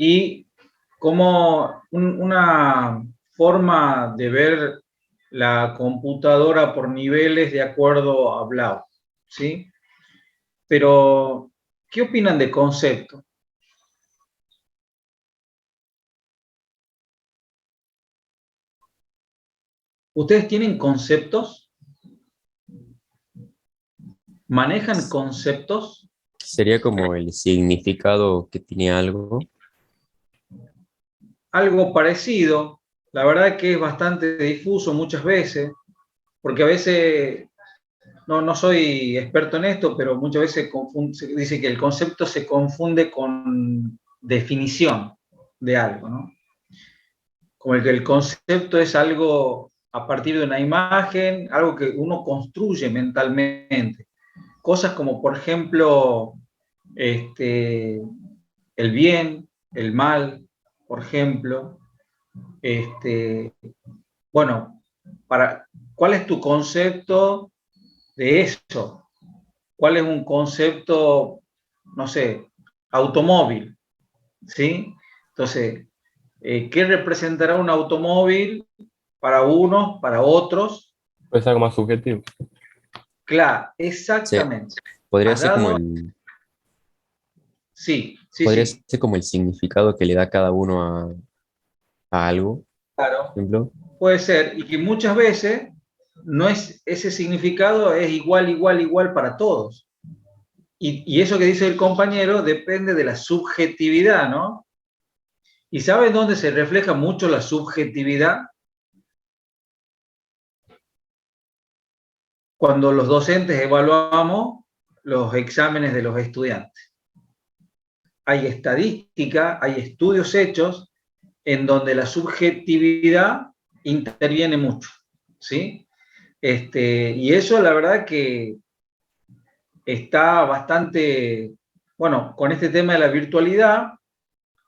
y como una forma de ver la computadora por niveles de acuerdo a Blau, ¿sí? Pero, ¿qué opinan de concepto? ¿Ustedes tienen conceptos? ¿Manejan conceptos? Sería como el significado que tiene algo. Algo parecido, la verdad que es bastante difuso muchas veces, porque a veces, no soy experto en esto, pero muchas veces se dice que el concepto se confunde con definición de algo, ¿no? Como el que el concepto es algo a partir de una imagen, algo que uno construye mentalmente. Cosas como, por ejemplo, este, el bien, el mal, por ejemplo. Este, bueno, ¿cuál es tu concepto de eso? ¿Cuál es un concepto, no sé, automóvil? ¿Sí? Entonces, ¿qué representará un automóvil para unos, para otros? Pues algo más subjetivo. Claro, Se, exactamente. podría ¿Has ser como dado? el, Sí, sí, podría sí, ser como el significado que le da cada uno a algo, claro. por ejemplo. Puede ser, y que muchas veces no es ese significado es igual, igual, igual para todos. Y eso que dice el compañero depende de la subjetividad, ¿no? ¿Y sabes dónde se refleja mucho la subjetividad? Cuando los docentes evaluamos los exámenes de los estudiantes. Hay estadística, hay estudios hechos en donde la subjetividad interviene mucho, ¿sí? Y eso la verdad que está bastante, bueno, con este tema de la virtualidad,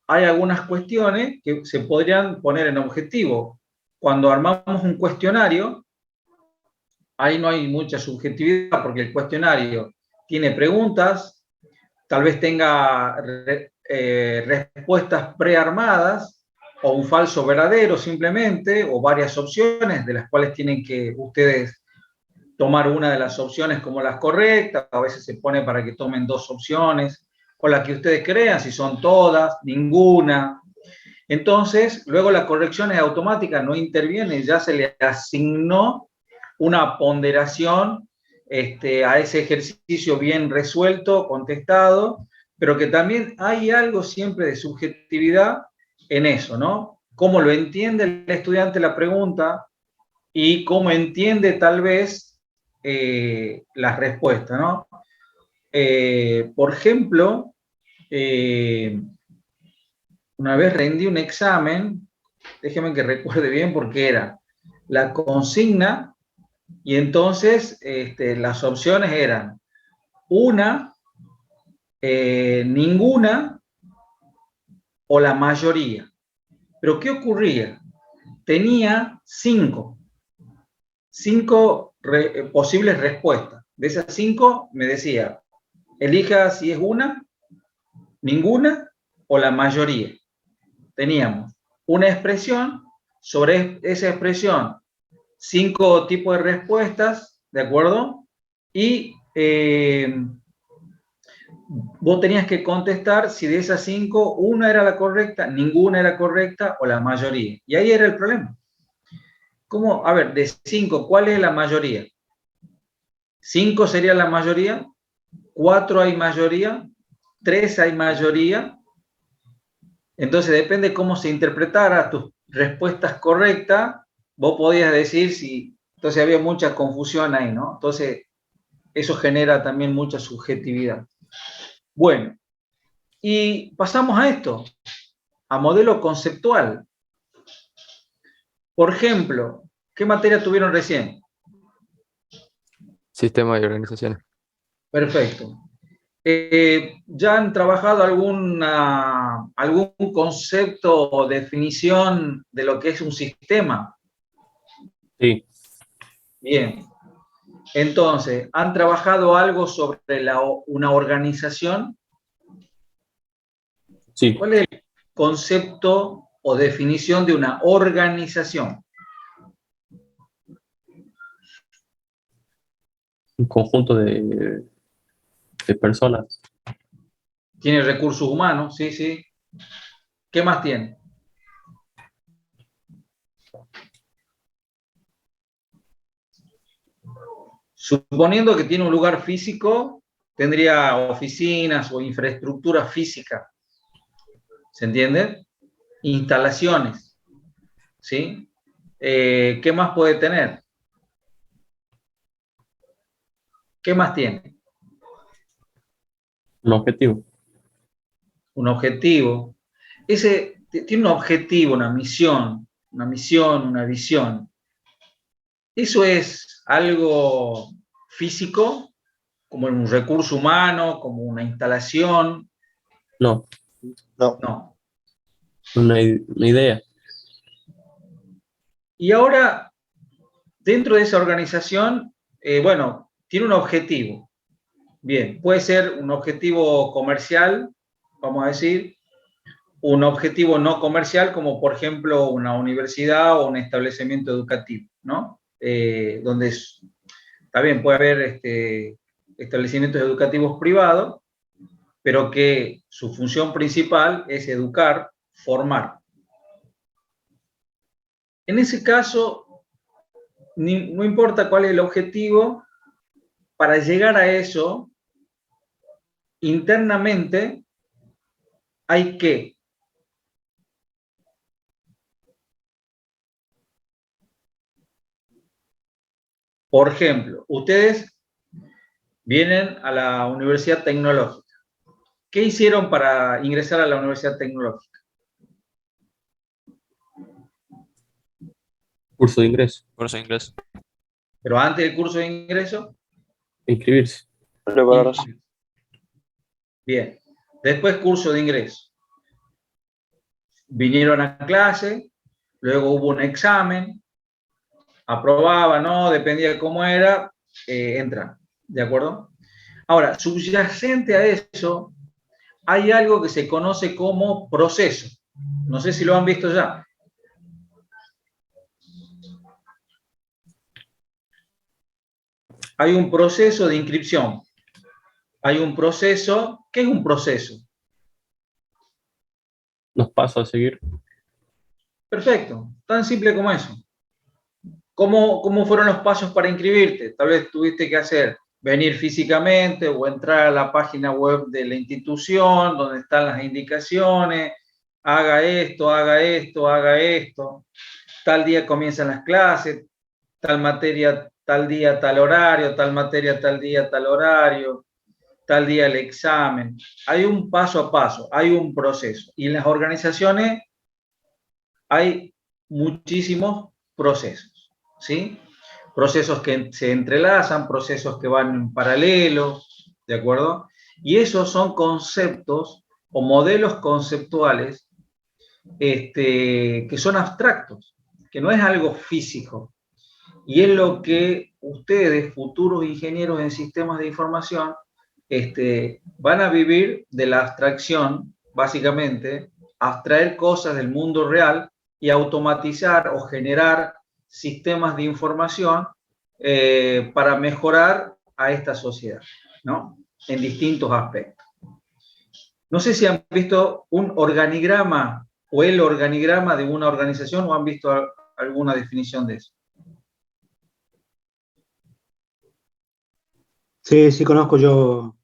hay algunas cuestiones que se podrían poner en objetivo. Cuando armamos un cuestionario, ahí no hay mucha subjetividad porque el cuestionario tiene preguntas, tal vez tenga respuestas prearmadas o un falso verdadero simplemente, o varias opciones de las cuales tienen que ustedes tomar una de las opciones como las correctas, a veces se pone para que tomen dos opciones, o las que ustedes crean, si son todas, ninguna. Entonces, luego la corrección es automática, no interviene, ya se le asignó una ponderación a ese ejercicio bien resuelto, contestado, pero que también hay algo siempre de subjetividad en eso, ¿no? Cómo lo entiende el estudiante la pregunta y cómo entiende tal vez las respuestas, ¿no? Por ejemplo, eh, una vez rendí un examen, déjeme que recuerde bien porque era la consigna y entonces las opciones eran una, ninguna o la mayoría. Pero ¿qué ocurría? Tenía cinco posibles respuestas. De esas cinco me decía, elija si es una, ninguna o la mayoría. Teníamos una expresión, sobre esa expresión, cinco tipos de respuestas, ¿de acuerdo? Y vos tenías que contestar si de esas cinco una era la correcta, ninguna era correcta o la mayoría. Y ahí era el problema. ¿Cómo? A ver, de cinco, ¿cuál es la mayoría? Cinco sería la mayoría, cuatro hay mayoría, tres hay mayoría. Entonces depende cómo se interpretara tus respuestas correctas, vos podías decir si, entonces había mucha confusión ahí, ¿no? Entonces eso genera también mucha subjetividad. Bueno, y pasamos a esto, a modelo conceptual. Por ejemplo, ¿qué materia tuvieron recién? Sistema de organización. Perfecto. ¿Ya han trabajado algún concepto o definición de lo que es un sistema? Sí, Bien. Entonces, ¿han trabajado algo sobre una organización? sí. ¿Cuál es? concepto o definición de una organización? Un conjunto de personas. Tiene recursos humanos, sí, sí. ¿Qué más tiene? Suponiendo que tiene un lugar físico, tendría oficinas o infraestructura física. ¿Se entiende? Instalaciones. ¿Sí? ¿Qué más puede tener? ¿Qué más tiene? Un objetivo. Un objetivo. Ese tiene un objetivo, una misión, una visión. Eso es algo físico, como un recurso humano, como una instalación. No, No. una idea. Y ahora, dentro de esa organización, bueno, tiene un objetivo. Bien, puede ser un objetivo comercial, vamos a decir, un objetivo no comercial, como por ejemplo una universidad o un establecimiento educativo, ¿no? Donde también puede haber establecimientos educativos privados, pero que su función principal es educar, formar. En ese caso, no importa cuál es el objetivo, para llegar a eso, internamente hay que por ejemplo, ustedes vienen a la Universidad Tecnológica. ¿Qué hicieron para ingresar a la Universidad Tecnológica? Curso de ingreso. Curso de inglés. Pero antes del curso de ingreso, Inscribirse. Prepararse. bien. Después curso de ingreso. Vinieron a clase, luego hubo un examen, aprobaba, no, dependía de cómo era, entran, ¿de acuerdo? Ahora, subyacente a eso, hay algo que se conoce como proceso. No sé si lo han visto ya. Hay un proceso de inscripción. Hay un proceso. ¿Qué es un proceso? Los pasos a seguir. Perfecto, tan simple como eso. ¿Cómo fueron los pasos para inscribirte? Tal vez tuviste que venir físicamente o entrar a la página web de la institución donde están las indicaciones, haga esto, haga esto, haga esto, tal día comienzan las clases, tal materia, tal día, tal horario, tal materia, tal día, tal horario, tal día el examen. Hay un paso a paso, hay un proceso. Y en las organizaciones hay muchísimos procesos, ¿sí? Procesos que se entrelazan, procesos que van en paralelo, ¿de acuerdo? Y esos son conceptos o modelos conceptuales que son abstractos, que no es algo físico. Y es lo que ustedes, futuros ingenieros en sistemas de información, van a vivir de la abstracción, básicamente, abstraer cosas del mundo real y automatizar o generar sistemas de información para mejorar a esta sociedad, ¿no? En distintos aspectos. No sé si han visto un organigrama o el organigrama de una organización o han visto alguna definición de eso. Sí, sí conozco yo.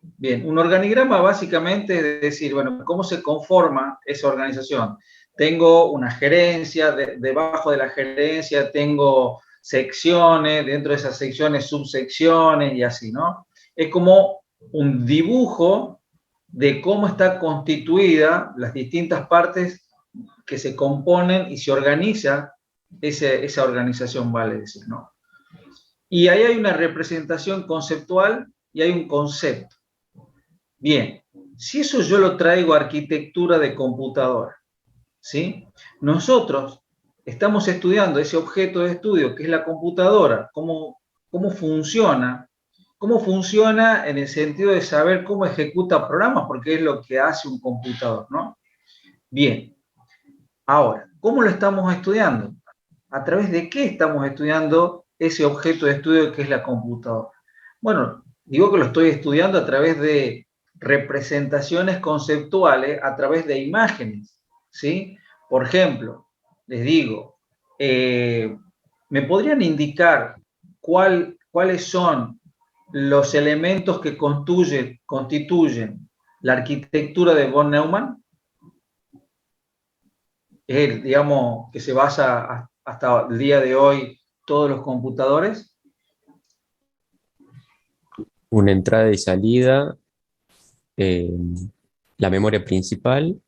Bien, un organigrama básicamente es decir, bueno, ¿cómo se conforma esa organización? Tengo una gerencia, debajo de la gerencia tengo secciones, dentro de esas secciones subsecciones y así, ¿no? Es como un dibujo de cómo está constituida las distintas partes que se componen y se organiza esa organización, vale decir, ¿no? Y ahí hay una representación conceptual y hay un concepto. Bien, si eso yo lo traigo a arquitectura de computadora, ¿sí? Nosotros estamos estudiando ese objeto de estudio que es la computadora, cómo funciona en el sentido de saber cómo ejecuta programas, porque es lo que hace un computador, ¿no? Bien, ahora, ¿cómo lo estamos estudiando? ¿A través de qué estamos estudiando ese objeto de estudio que es la computadora? Bueno, digo que lo estoy estudiando a través de representaciones conceptuales, a través de imágenes, ¿sí? Por ejemplo, les digo, ¿me podrían indicar cuáles son los elementos que constituyen la arquitectura de von Neumann? Es el, digamos, que se basa hasta el día de hoy todos los computadores. Una entrada y salida, la memoria principal,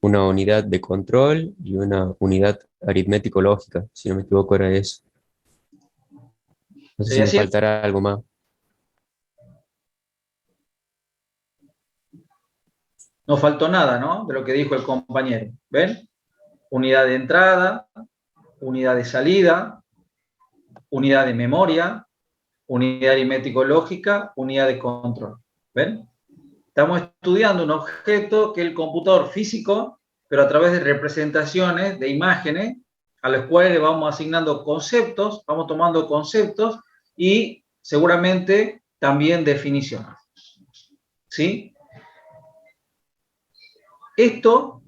una unidad de control y una unidad aritmético-lógica, si no me equivoco era eso. No sé si ¿Sería me así? faltará algo más. No faltó nada, ¿no? De lo que dijo el compañero. ¿Ven? Unidad de entrada, unidad de salida, unidad de memoria, unidad aritmético-lógica, unidad de control. ¿Ven? Estamos estudiando un objeto que es el computador físico, pero a través de representaciones, de imágenes, a las cuales le vamos asignando conceptos, vamos tomando conceptos y seguramente también definiciones. ¿Sí? Esto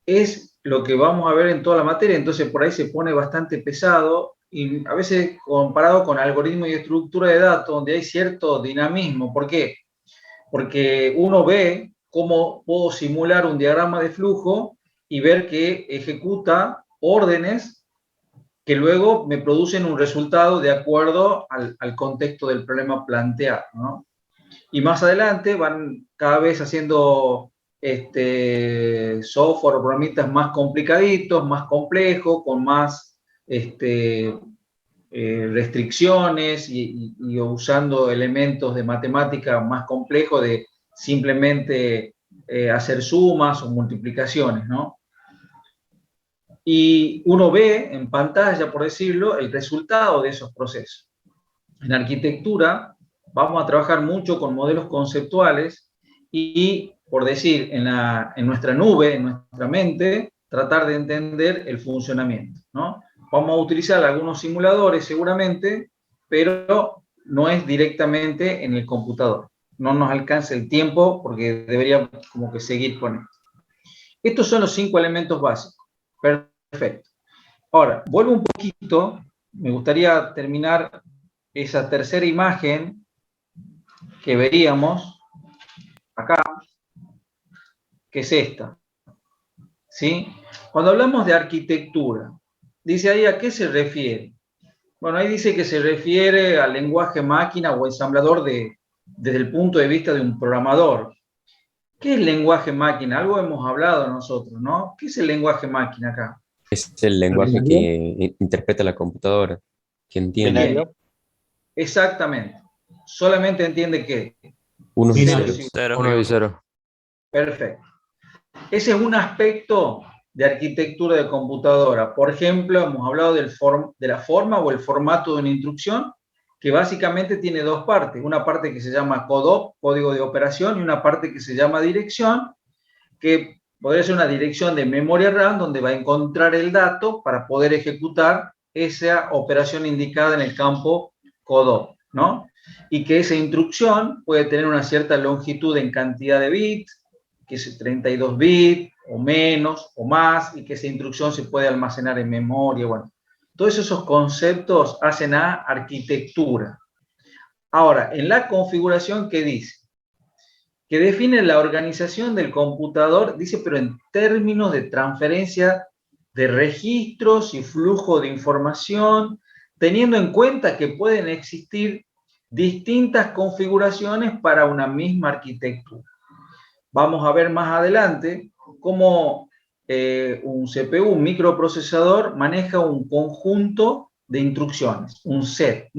es lo que vamos a ver en toda la materia, entonces por ahí se pone bastante pesado y a veces comparado con algoritmos y estructura de datos, donde hay cierto dinamismo. ¿Por qué? Porque uno ve cómo puedo simular un diagrama de flujo y ver que ejecuta órdenes que luego me producen un resultado de acuerdo al contexto del problema planteado, ¿no? Y más adelante van cada vez haciendo software o programitas más complicaditos, más complejos, con más restricciones y usando elementos de matemática más complejos de simplemente hacer sumas o multiplicaciones, ¿no? Y uno ve en pantalla, por decirlo, el resultado de esos procesos. En arquitectura vamos a trabajar mucho con modelos conceptuales y, por decir, en nuestra nube, en nuestra mente, tratar de entender el funcionamiento, ¿no? Vamos a utilizar algunos simuladores seguramente, pero no es directamente en el computador. No nos alcanza el tiempo porque deberíamos como que seguir con esto. Estos son los 5 elementos básicos. Perfecto. Ahora, vuelvo un poquito, me gustaría terminar esa tercera imagen que veríamos acá, que es esta, ¿sí? Cuando hablamos de arquitectura, dice ahí a qué se refiere. Bueno, ahí dice que se refiere al lenguaje máquina o ensamblador desde el punto de vista de un programador. ¿Qué es lenguaje máquina? Algo hemos hablado nosotros, ¿no? ¿Qué es el lenguaje máquina acá? Es el lenguaje ¿Binario? que interpreta la computadora, que entiende. Bien, exactamente. Solamente entiende que Unos y Binario. ceros. Cero. 1 y 0. perfecto. Ese es un aspecto de arquitectura de computadora. Por ejemplo, hemos hablado de la forma o el formato de una instrucción, que básicamente tiene dos partes. Una parte que se llama CODOP, código de operación, y una parte que se llama dirección, que podría ser una dirección de memoria RAM, donde va a encontrar el dato para poder ejecutar esa operación indicada en el campo CODOP, ¿no? Y que esa instrucción puede tener una cierta longitud en cantidad de bits, que es 32 bits, o menos, o más, y que esa instrucción se puede almacenar en memoria, bueno. Todos esos conceptos hacen a arquitectura. Ahora, en la configuración, ¿qué dice? Que define la organización del computador, dice, pero en términos de transferencia de registros y flujo de información, teniendo en cuenta que pueden existir distintas configuraciones para una misma arquitectura. Vamos a ver más adelante cómo un CPU, un microprocesador, maneja un conjunto de instrucciones, un set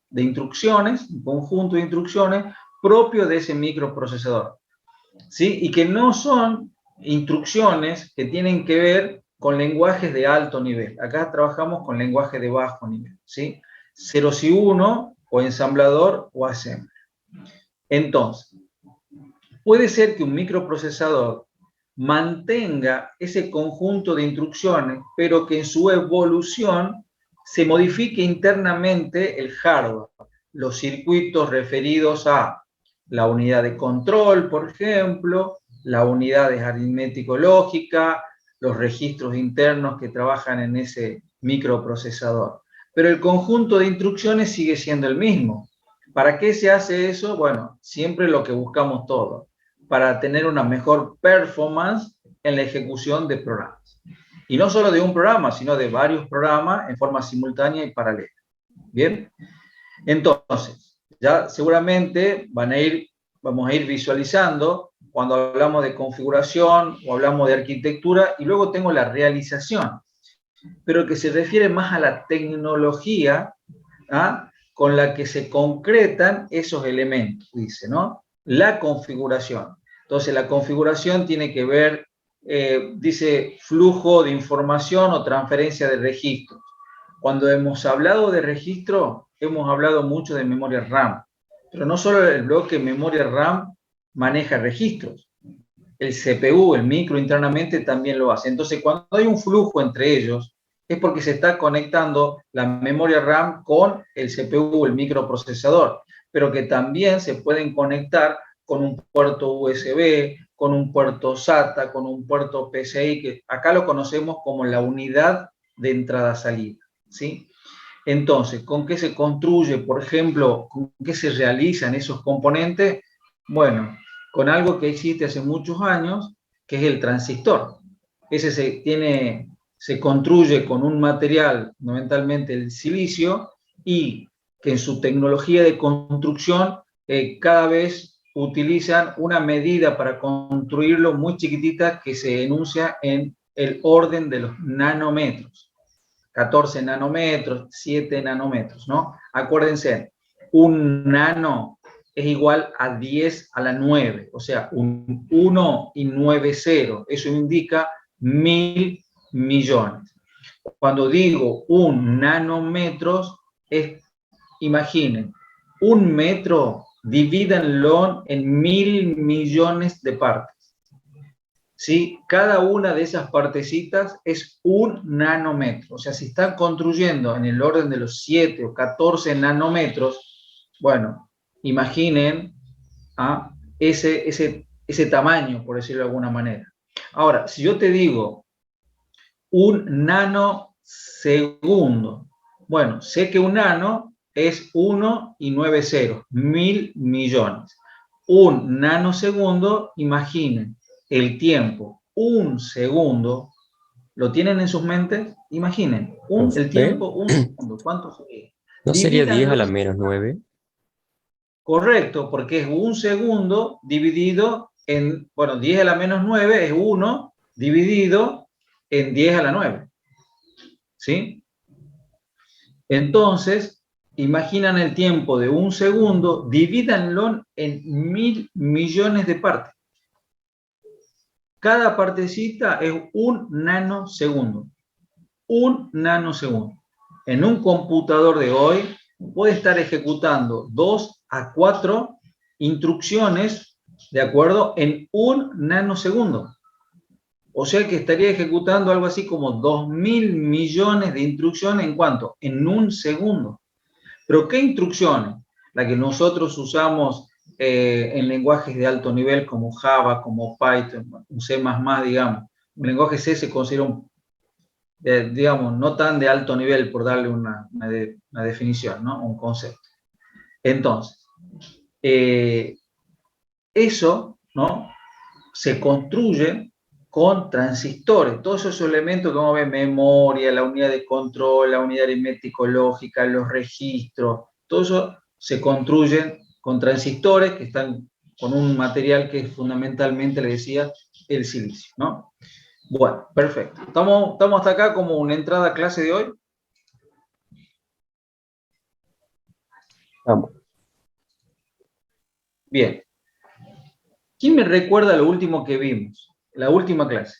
de instrucciones, un conjunto de instrucciones propio de ese microprocesador, ¿sí? Y que no son instrucciones que tienen que ver con lenguajes de alto nivel. Acá trabajamos con lenguajes de bajo nivel, ¿sí? Ceros y uno, o ensamblador, o assembler. Entonces, puede ser que un microprocesador mantenga ese conjunto de instrucciones, pero que en su evolución se modifique internamente el hardware, los circuitos referidos a la unidad de control, por ejemplo, la unidad de aritmético-lógica, los registros internos que trabajan en ese microprocesador. Pero el conjunto de instrucciones sigue siendo el mismo. ¿Para qué se hace eso? Bueno, siempre lo que buscamos todos, para tener una mejor performance en la ejecución de programas. Y no solo de un programa, sino de varios programas en forma simultánea y paralela. ¿Bien? Entonces, ya seguramente vamos a ir visualizando cuando hablamos de configuración o hablamos de arquitectura, y luego tengo la realización, pero que se refiere más a la tecnología, ¿ah?, con la que se concretan esos elementos, dice, ¿no? La configuración. Entonces, la configuración tiene que ver, dice, flujo de información o transferencia de registros. Cuando hemos hablado de registro, hemos hablado mucho de memoria RAM, pero no solo el bloque memoria RAM maneja registros, el CPU, el micro internamente también lo hace. Entonces, cuando hay un flujo entre ellos, es porque se está conectando la memoria RAM con el CPU, el microprocesador, pero que también se pueden conectar con un puerto USB, con un puerto SATA, con un puerto PCI, que acá lo conocemos como la unidad de entrada-salida, ¿sí? Entonces, ¿con qué se construye, por ejemplo, con qué se realizan esos componentes? Bueno, con algo que existe hace muchos años, que es el transistor. Ese se construye con un material, fundamentalmente el silicio, y que en su tecnología de construcción cada vez utilizan una medida para construirlo muy chiquitita que se enuncia en el orden de los nanómetros. 14 nanómetros, 7 nanómetros, ¿no? Acuérdense, un nano es igual a 10 a la 9, o sea, un 1 y 9 0, eso indica 1000 millones. Cuando digo un nanómetros, imaginen, un metro, divídanlo en 1000 millones de partes. ¿Sí? Cada una de esas partecitas es un nanómetro. O sea, si están construyendo en el orden de los 7 o 14 nanómetros, bueno, imaginen ese tamaño, por decirlo de alguna manera. Ahora, si yo te digo un nanosegundo, bueno, sé que un nano es 1 y 9 ceros, 1000 millones. Un nanosegundo, imaginen, el tiempo, un segundo, ¿lo tienen en sus mentes? Imaginen, el tiempo, un segundo, ¿cuánto sería? ¿No sería 10 a la Divídanlo, menos 9? correcto, porque es un segundo dividido en, bueno, 10 a la menos 9 es 1 dividido en 10 a la 9, ¿sí? Entonces, imaginan el tiempo de un segundo, divídanlo en 1000 millones de partes. Cada partecita es un nanosegundo. Un nanosegundo. En un computador de hoy puede estar ejecutando 2 a 4 instrucciones, ¿de acuerdo?, en un nanosegundo. O sea que estaría ejecutando algo así como 2000 millones de instrucciones, ¿en cuánto? En un segundo. ¿Pero qué instrucciones? La que nosotros usamos en lenguajes de alto nivel como Java, como Python, un C++, digamos. Un lenguaje C se considera digamos, no tan de alto nivel, por darle una definición, ¿no? Un concepto. Entonces, eso, ¿no?, se construye con transistores. Todos esos elementos que vamos a ver, memoria, la unidad de control, la unidad aritmético-lógica, los registros, todo eso se construyen con transistores que están con un material que es fundamentalmente, le decía, el silicio, ¿no? Bueno, perfecto. ¿Estamos hasta acá como una entrada a clase de hoy? Vamos. Bien. ¿Quién me recuerda lo último que vimos? La última clase.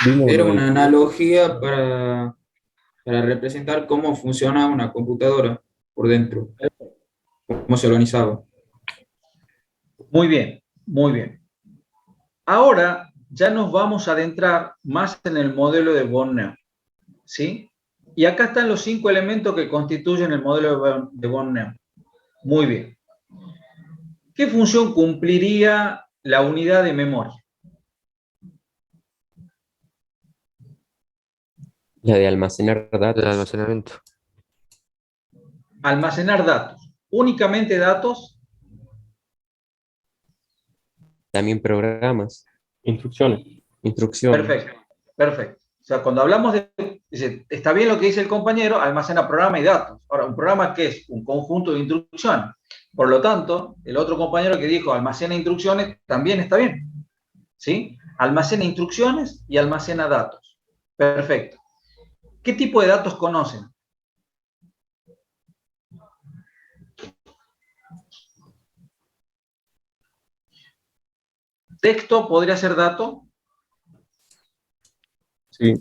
Vimos Era lo del una analogía para para representar cómo funciona una computadora por dentro, cómo se organizaba. Muy bien, muy bien. Ahora ya nos vamos a adentrar más en el modelo de von Neumann, ¿sí? Y acá están los 5 elementos que constituyen el modelo de von Neumann. Muy bien. ¿Qué función cumpliría la unidad de memoria? La de almacenar El datos. almacenamiento. Almacenar datos. Únicamente datos. También programas, Instrucciones. instrucciones. Perfecto, perfecto. O sea, cuando hablamos de, dice, está bien lo que dice el compañero, almacena programa y datos. Ahora, un programa que es un conjunto de instrucciones. Por lo tanto, el otro compañero que dijo almacena instrucciones también está bien. ¿Sí? Almacena instrucciones y almacena datos. Perfecto. ¿Qué tipo de datos conocen? ¿Texto podría ser dato? Sí,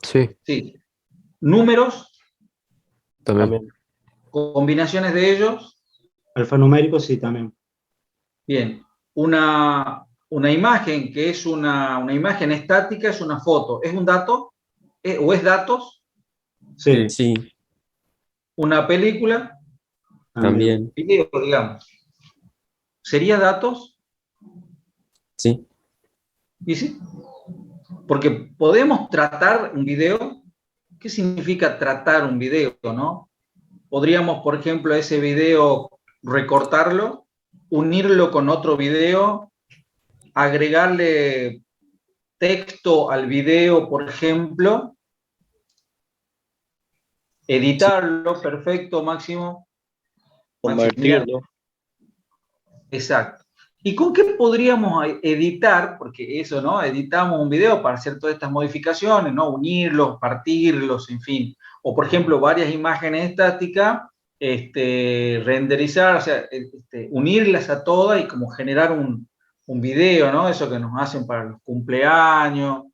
Sí, Sí. ¿Números? también. también. ¿Combinaciones de ellos? Alfanumérico, sí, también. Bien. Una imagen que es una imagen estática es una foto. ¿Es un dato? ¿O es datos? Sí, Sí, ¿Una película? también. también. Video, digamos. ¿Sería datos? Sí, ¿Y sí? Porque podemos tratar un video. ¿Qué significa tratar un video, no? Podríamos, por ejemplo, ese video recortarlo, unirlo con otro video, agregarle texto al video, por ejemplo, sí. editarlo, perfecto, Máximo. Maximiliano, Convertirlo. exacto. ¿Y con qué podríamos editar? Porque eso, ¿no? Editamos un video para hacer todas estas modificaciones, ¿no? Unirlos, partirlos, en fin. O, por ejemplo, varias imágenes estáticas, renderizar, o sea, unirlas a todas y como generar un video, ¿no? Eso que nos hacen para los cumpleaños,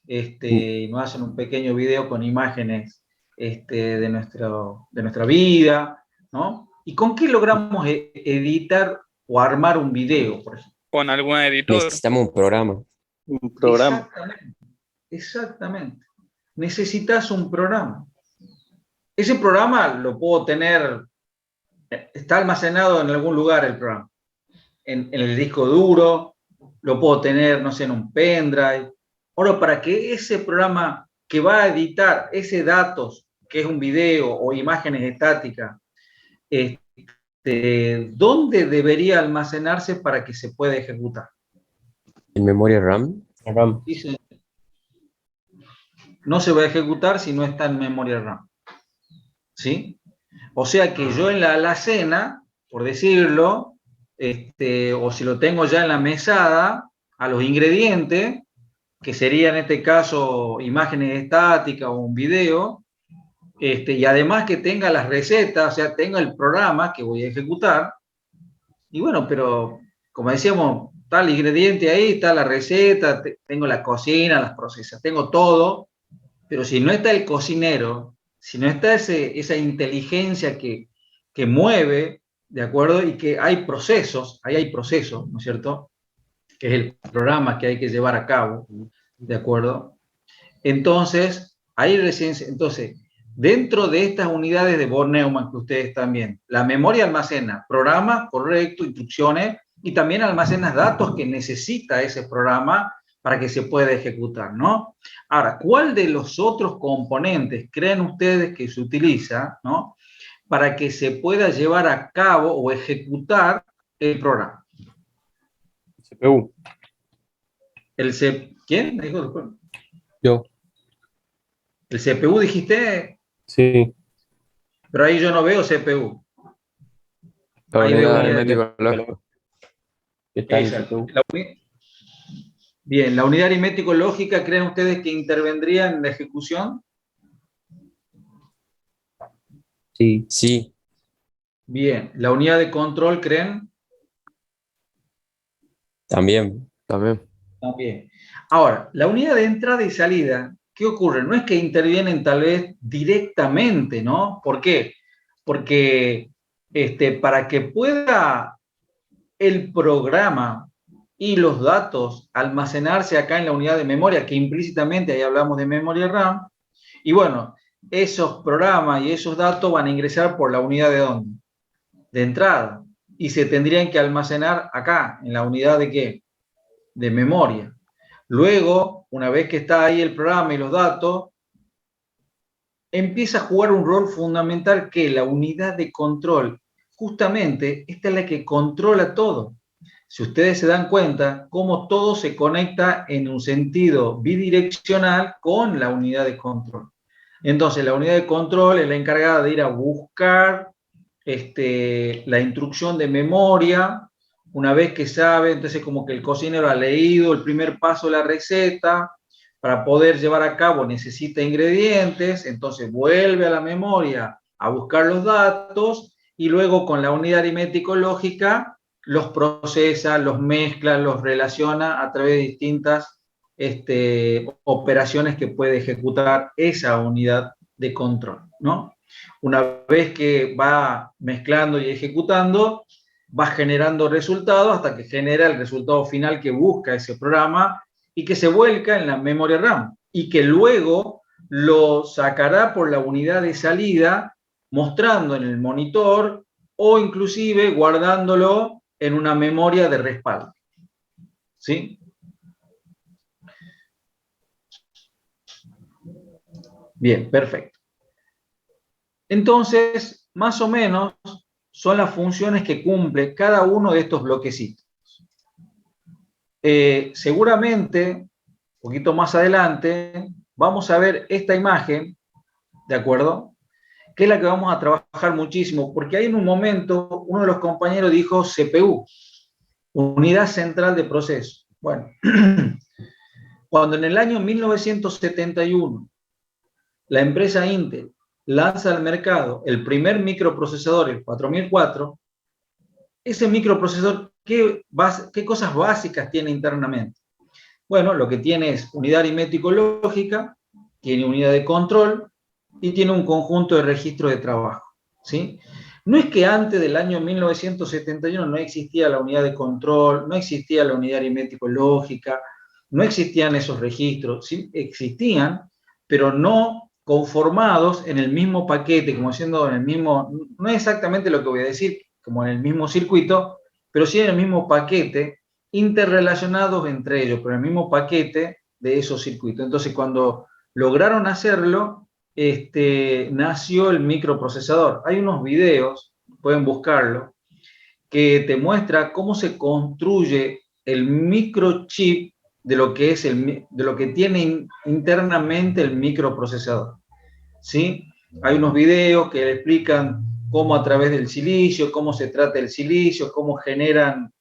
nos hacen un pequeño video con imágenes de nuestra vida, ¿no? ¿Y con qué logramos editar o armar un video, por ejemplo? Con algún editor. Necesitamos un programa. Un programa. Exactamente, exactamente. Necesitas un programa. Ese programa lo puedo tener, está almacenado en algún lugar el programa. En el disco duro, lo puedo tener, no sé, en un pendrive. Ahora, para que ese programa que va a editar ese datos, que es un video o imágenes estáticas, ¿dónde debería almacenarse para que se pueda ejecutar? En memoria RAM. RAM. Dice, no se va a ejecutar si no está en memoria RAM. ¿Sí? O sea que yo en la alacena, por decirlo, o si lo tengo ya en la mesada, a los ingredientes, que sería en este caso imágenes estáticas o un video, y además que tenga las recetas, o sea, tenga el programa que voy a ejecutar, y bueno, pero como decíamos, está el ingrediente ahí, está la receta, tengo la cocina, las procesas, tengo todo, pero si no está el cocinero, si no está esa inteligencia que mueve, ¿de acuerdo? Y que hay procesos, ahí hay procesos, ¿no es cierto? Que es el programa que hay que llevar a cabo, ¿de acuerdo? Entonces, ahí recién, entonces, dentro de estas unidades de von Neumann que ustedes están viendo, la memoria almacena programas, correcto, instrucciones, y también almacena datos que necesita ese programa para que se pueda ejecutar, ¿no? Ahora, ¿cuál de los otros componentes creen ustedes que se utiliza, ¿no? Para que se pueda llevar a cabo o ejecutar el programa? CPU. ¿Quién? ¿Me dijo después? Yo. El CPU dijiste, Sí. pero ahí yo no veo CPU. La Ahí veo unidad unidad aritmético lógico. Está en Exacto. CPU. Bien, la unidad aritmético-lógica, ¿creen ustedes que intervendría en la ejecución? Sí. Sí, Bien, la unidad de control, ¿creen? también. También. También. Ahora, la unidad de entrada y salida, ¿qué ocurre? No es que intervienen tal vez directamente, ¿no? ¿Por qué? Porque para que pueda el programa y los datos almacenarse acá en la unidad de memoria, que implícitamente ahí hablamos de memoria RAM, y bueno, esos programas y esos datos van a ingresar por la unidad de dónde? De entrada, y se tendrían que almacenar acá, en la unidad de ¿qué? De memoria. Luego, una vez que está ahí el programa y los datos, empieza a jugar un rol fundamental que la unidad de control. Justamente, esta es la que controla todo. Si ustedes se dan cuenta, cómo todo se conecta en un sentido bidireccional con la unidad de control. Entonces, la unidad de control es la encargada de ir a buscar la instrucción de memoria. Una vez que sabe, entonces como que el cocinero ha leído el primer paso de la receta, para poder llevar a cabo necesita ingredientes, entonces vuelve a la memoria a buscar los datos y luego con la unidad aritmético-lógica los procesa, los mezcla, los relaciona a través de distintas operaciones que puede ejecutar esa unidad de control, ¿no? Una vez que va mezclando y ejecutando, va generando resultados hasta que genera el resultado final que busca ese programa y que se vuelca en la memoria RAM y que luego lo sacará por la unidad de salida mostrando en el monitor o inclusive guardándolo en una memoria de respaldo. ¿Sí? Bien, perfecto. Entonces, más o menos son las funciones que cumple cada uno de estos bloquecitos. Seguramente, un poquito más adelante, vamos a ver esta imagen, ¿de acuerdo? Que es la que vamos a trabajar muchísimo, porque ahí en un momento uno de los compañeros dijo CPU, Unidad Central de Proceso. Bueno, cuando en el año 1971 la empresa Intel lanza al mercado el primer microprocesador, el 4004, ese microprocesador, ¿qué cosas básicas tiene internamente? Bueno, lo que tiene es unidad aritmético-lógica, tiene unidad de control y tiene un conjunto de registros de trabajo, ¿sí? No es que antes del año 1971 no existía la unidad de control, no existía la unidad aritmético-lógica, no existían esos registros, sí existían, pero no conformados en el mismo paquete, como siendo en el mismo, no es exactamente lo que voy a decir, como en el mismo circuito, pero sí en el mismo paquete, interrelacionados entre ellos, pero en el mismo paquete de esos circuitos. Entonces, cuando lograron hacerlo, nació el microprocesador. Hay unos videos, pueden buscarlo, que te muestra cómo se construye el microchip de lo que es de lo que tiene internamente el microprocesador, ¿sí? Hay unos videos que explican cómo a través del silicio, cómo se trata el silicio, cómo generan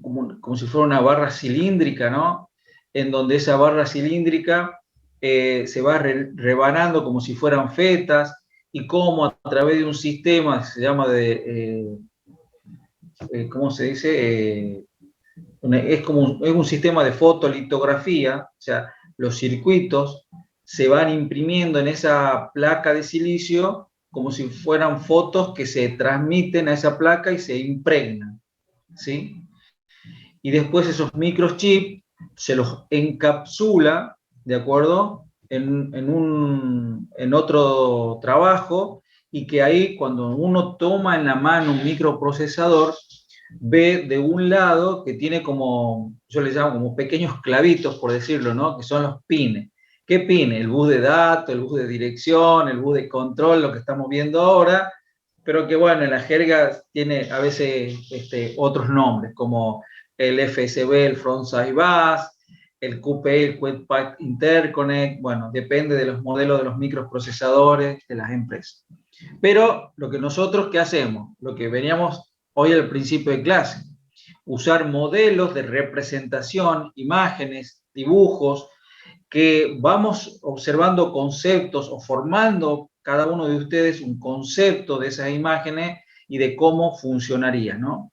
como si fuera una barra cilíndrica, ¿no? En donde esa barra cilíndrica se va rebanando como si fueran fetas y cómo a través de un sistema que se llama ¿cómo se dice? Es un sistema de fotolitografía, o sea, los circuitos se van imprimiendo en esa placa de silicio como si fueran fotos que se transmiten a esa placa y se impregnan, ¿sí? Y después esos microchips se los encapsula, ¿de acuerdo? En otro trabajo, y que ahí cuando uno toma en la mano un microprocesador, ve de un lado que tiene como, yo le llamo como pequeños clavitos, por decirlo, ¿no? Que son los pines. ¿Qué pines? El bus de datos, el bus de dirección, el bus de control, lo que estamos viendo ahora, pero que bueno, en la jerga tiene a veces otros nombres, como el FSB, el Frontside Bus, el QPI, el Quick Path Interconnect, bueno, depende de los modelos de los microprocesadores de las empresas. Pero lo que nosotros, ¿qué hacemos? Lo que veníamos hoy al principio de clase, usar modelos de representación, imágenes, dibujos, que vamos observando conceptos o formando cada uno de ustedes un concepto de esas imágenes y de cómo funcionaría, ¿no?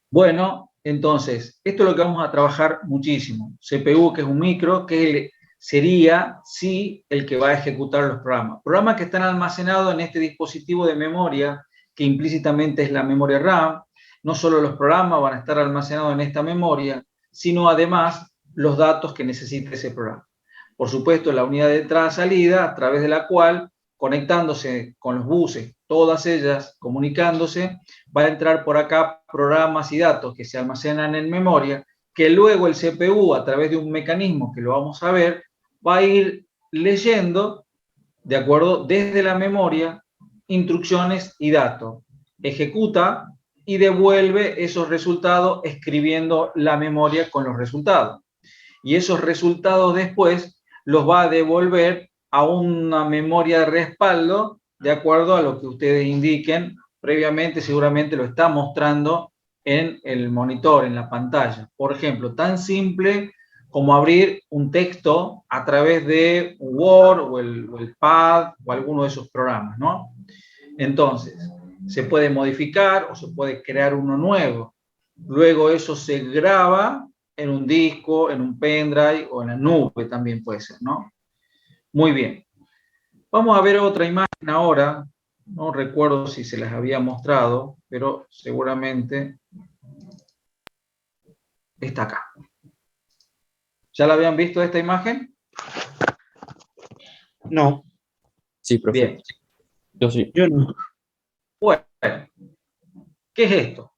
Bueno, entonces, esto es lo que vamos a trabajar muchísimo. CPU, que es un micro, que es sería sí el que va a ejecutar los programas. Programas que están almacenados en este dispositivo de memoria, que implícitamente es la memoria RAM. No solo los programas van a estar almacenados en esta memoria, sino además los datos que necesita ese programa. Por supuesto, la unidad de entrada-salida, a través de la cual, conectándose con los buses, todas ellas comunicándose, va a entrar por acá programas y datos que se almacenan en memoria, que luego el CPU, a través de un mecanismo que lo vamos a ver, va a ir leyendo, de acuerdo, desde la memoria, instrucciones y datos. Ejecuta y devuelve esos resultados escribiendo la memoria con los resultados. Y esos resultados después los va a devolver a una memoria de respaldo de acuerdo a lo que ustedes indiquen. Previamente seguramente lo está mostrando en el monitor, en la pantalla. Por ejemplo, tan simple como abrir un texto a través de Word o el Pad o alguno de esos programas, ¿no? Entonces, se puede modificar o se puede crear uno nuevo. Luego eso se graba en un disco, en un pendrive o en la nube también puede ser, ¿no? Muy bien. Vamos a ver otra imagen ahora. No recuerdo si se las había mostrado, pero seguramente está acá. ¿Ya la habían visto esta imagen? No, Sí, profe. Bien. Yo sí. yo no. Bueno, ¿qué es esto?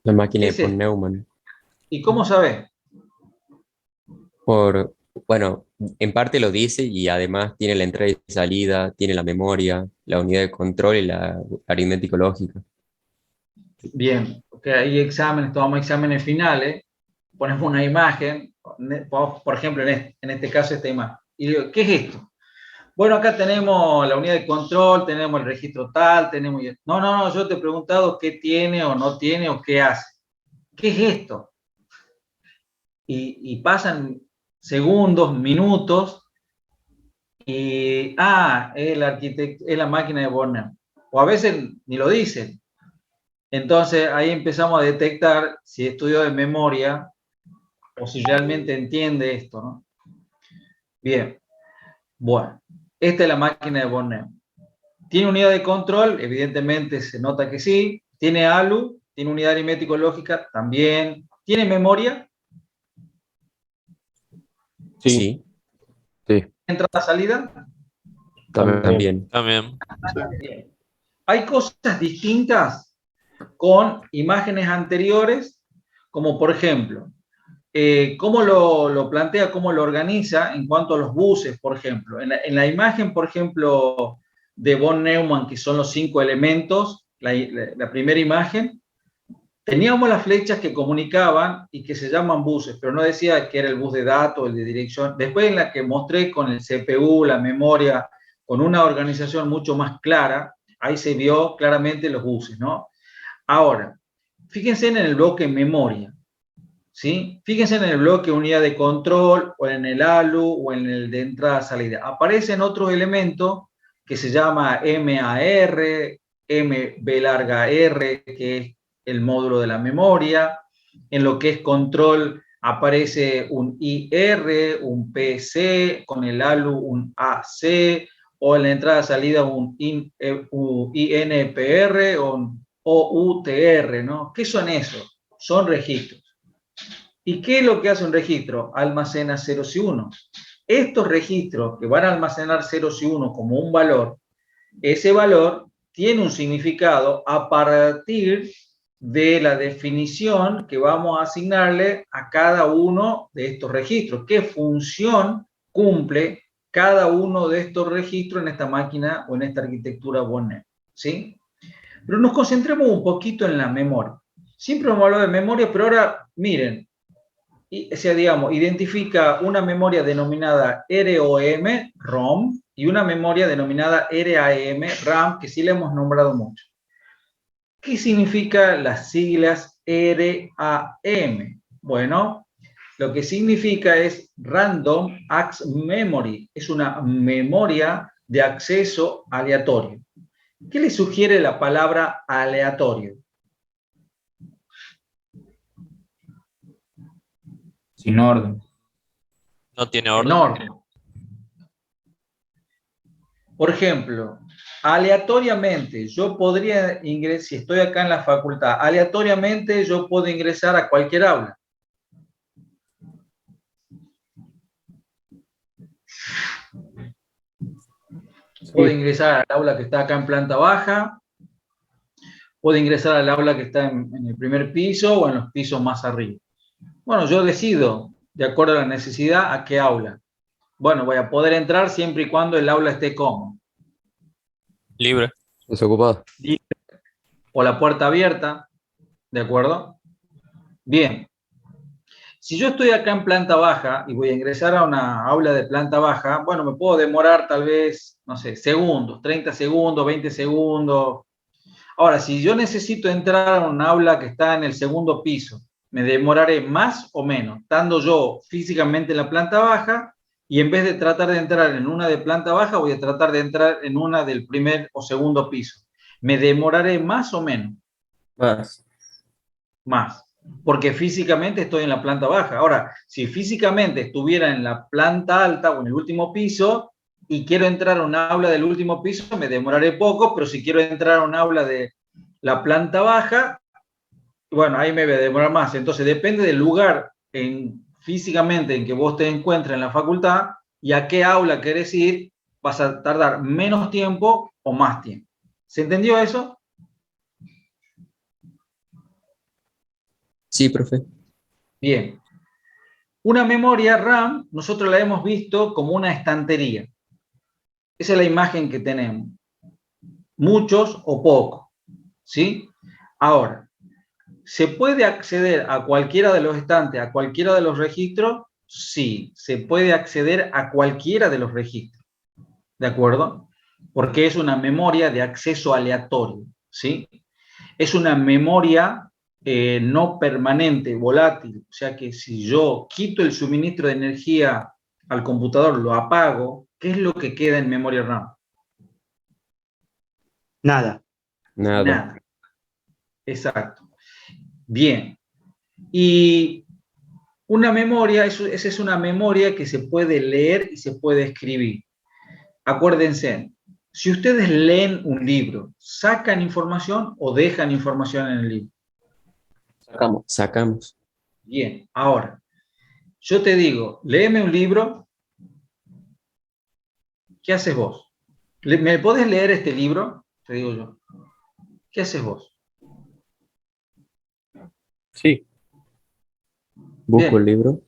La máquina ¿Qué de es von esto? Neumann. ¿Y cómo sabés? Bueno, en parte lo dice y además tiene la entrada y salida, tiene la memoria, la unidad de control y la aritmético lógica. Bien, porque hay exámenes, tomamos exámenes finales, ponemos una imagen, por ejemplo, en este caso esta imagen, y digo, ¿qué es esto? Bueno, acá tenemos la unidad de control, tenemos el registro tal, tenemos... No, yo te he preguntado qué tiene o no tiene o qué hace. ¿Qué es esto? Y pasan segundos, minutos, y, es la máquina de von Neumann. O a veces ni lo dicen. Entonces ahí empezamos a detectar si estudió de memoria o si realmente entiende esto, ¿no? Bien, bueno, esta es la máquina de von Neumann. ¿Tiene unidad de control? Evidentemente se nota que sí. ¿Tiene ALU? ¿Tiene unidad aritmético-lógica? También. ¿Tiene memoria? Sí. Sí, Sí, ¿Entrada-salida? también. también. Bien. Hay cosas distintas con imágenes anteriores, como por ejemplo, cómo lo plantea, cómo lo organiza en cuanto a los buses, por ejemplo. En la imagen, por ejemplo, de von Neumann, que son los 5 elementos, la primera imagen, teníamos las flechas que comunicaban y que se llaman buses, pero no decía que era el bus de datos, el de dirección. Después en la que mostré con el CPU, la memoria, con una organización mucho más clara, ahí se vio claramente los buses, ¿no? Ahora, fíjense en el bloque memoria, ¿sí? Fíjense en el bloque unidad de control, o en el ALU, o en el de entrada-salida. Aparecen otros elementos que se llama MAR, MB larga R, que es el módulo de la memoria. En lo que es control aparece un IR, un PC, con el ALU un AC, o en la entrada-salida un INPR o un OUTR, ¿no? ¿Qué son esos? Son registros. ¿Y qué es lo que hace un registro? Almacena ceros y unos. Estos registros que van a almacenar ceros y unos como un valor, ese valor tiene un significado a partir de la definición que vamos a asignarle a cada uno de estos registros. ¿Qué función cumple cada uno de estos registros en esta máquina o en esta arquitectura von Neumann? ¿Sí? Pero nos concentremos un poquito en la memoria. Siempre hemos hablado de memoria, pero ahora miren, o sea, digamos, identifica una memoria denominada ROM, ROM, y una memoria denominada RAM, RAM, que sí le hemos nombrado mucho. ¿Qué significan las siglas RAM? Bueno, lo que significa es Random Access Memory, es una memoria de acceso aleatorio. ¿Qué le sugiere la palabra aleatorio? Sin orden. No tiene En orden. orden. Por ejemplo, aleatoriamente yo podría ingresar, si estoy acá en la facultad, aleatoriamente yo puedo ingresar a cualquier aula. Puedo ingresar al aula que está acá en planta baja, puedo ingresar al aula que está en el primer piso o en los pisos más arriba. Bueno, yo decido, de acuerdo a la necesidad, a qué aula. Bueno, voy a poder entrar siempre y cuando el aula esté cómodo. Libre. Desocupado. O la puerta abierta, ¿de acuerdo? Bien. Si yo estoy acá en planta baja y voy a ingresar a una aula de planta baja, bueno, me puedo demorar tal vez, no sé, segundos, 30 segundos, 20 segundos. Ahora, si yo necesito entrar a un aula que está en el segundo piso, me demoraré más o menos, estando yo físicamente en la planta baja, y en vez de tratar de entrar en una de planta baja, voy a tratar de entrar en una del primer o segundo piso. Me demoraré más o menos. Más, porque físicamente estoy en la planta baja. Ahora, si físicamente estuviera en la planta alta o en el último piso y quiero entrar a un aula del último piso, me demoraré poco, pero si quiero entrar a un aula de la planta baja, bueno, ahí me voy a demorar más. Entonces, depende del lugar físicamente en que vos te encuentres en la facultad y a qué aula querés ir, vas a tardar menos tiempo o más tiempo. ¿Se entendió eso? Sí, profe. Bien. Una memoria RAM, nosotros la hemos visto como una estantería. Esa es la imagen que tenemos. Muchos o pocos, ¿sí? Ahora, ¿se puede acceder a cualquiera de los estantes, a cualquiera de los registros? Sí, se puede acceder a cualquiera de los registros, ¿de acuerdo? Porque es una memoria de acceso aleatorio, ¿sí? Es una memoria no permanente, volátil, o sea que si yo quito el suministro de energía al computador, lo apago, ¿qué es lo que queda en memoria RAM? Nada. Nada. Nada. Exacto. Bien. Y una memoria, esa es una memoria que se puede leer y se puede escribir. Acuérdense, si ustedes leen un libro, ¿sacan información o dejan información en el libro? Sacamos. Bien, ahora, yo te digo, léeme un libro, ¿qué haces vos? ¿Me podés leer este libro? Te digo yo. ¿Qué haces vos? Sí. Busco Bien. el libro.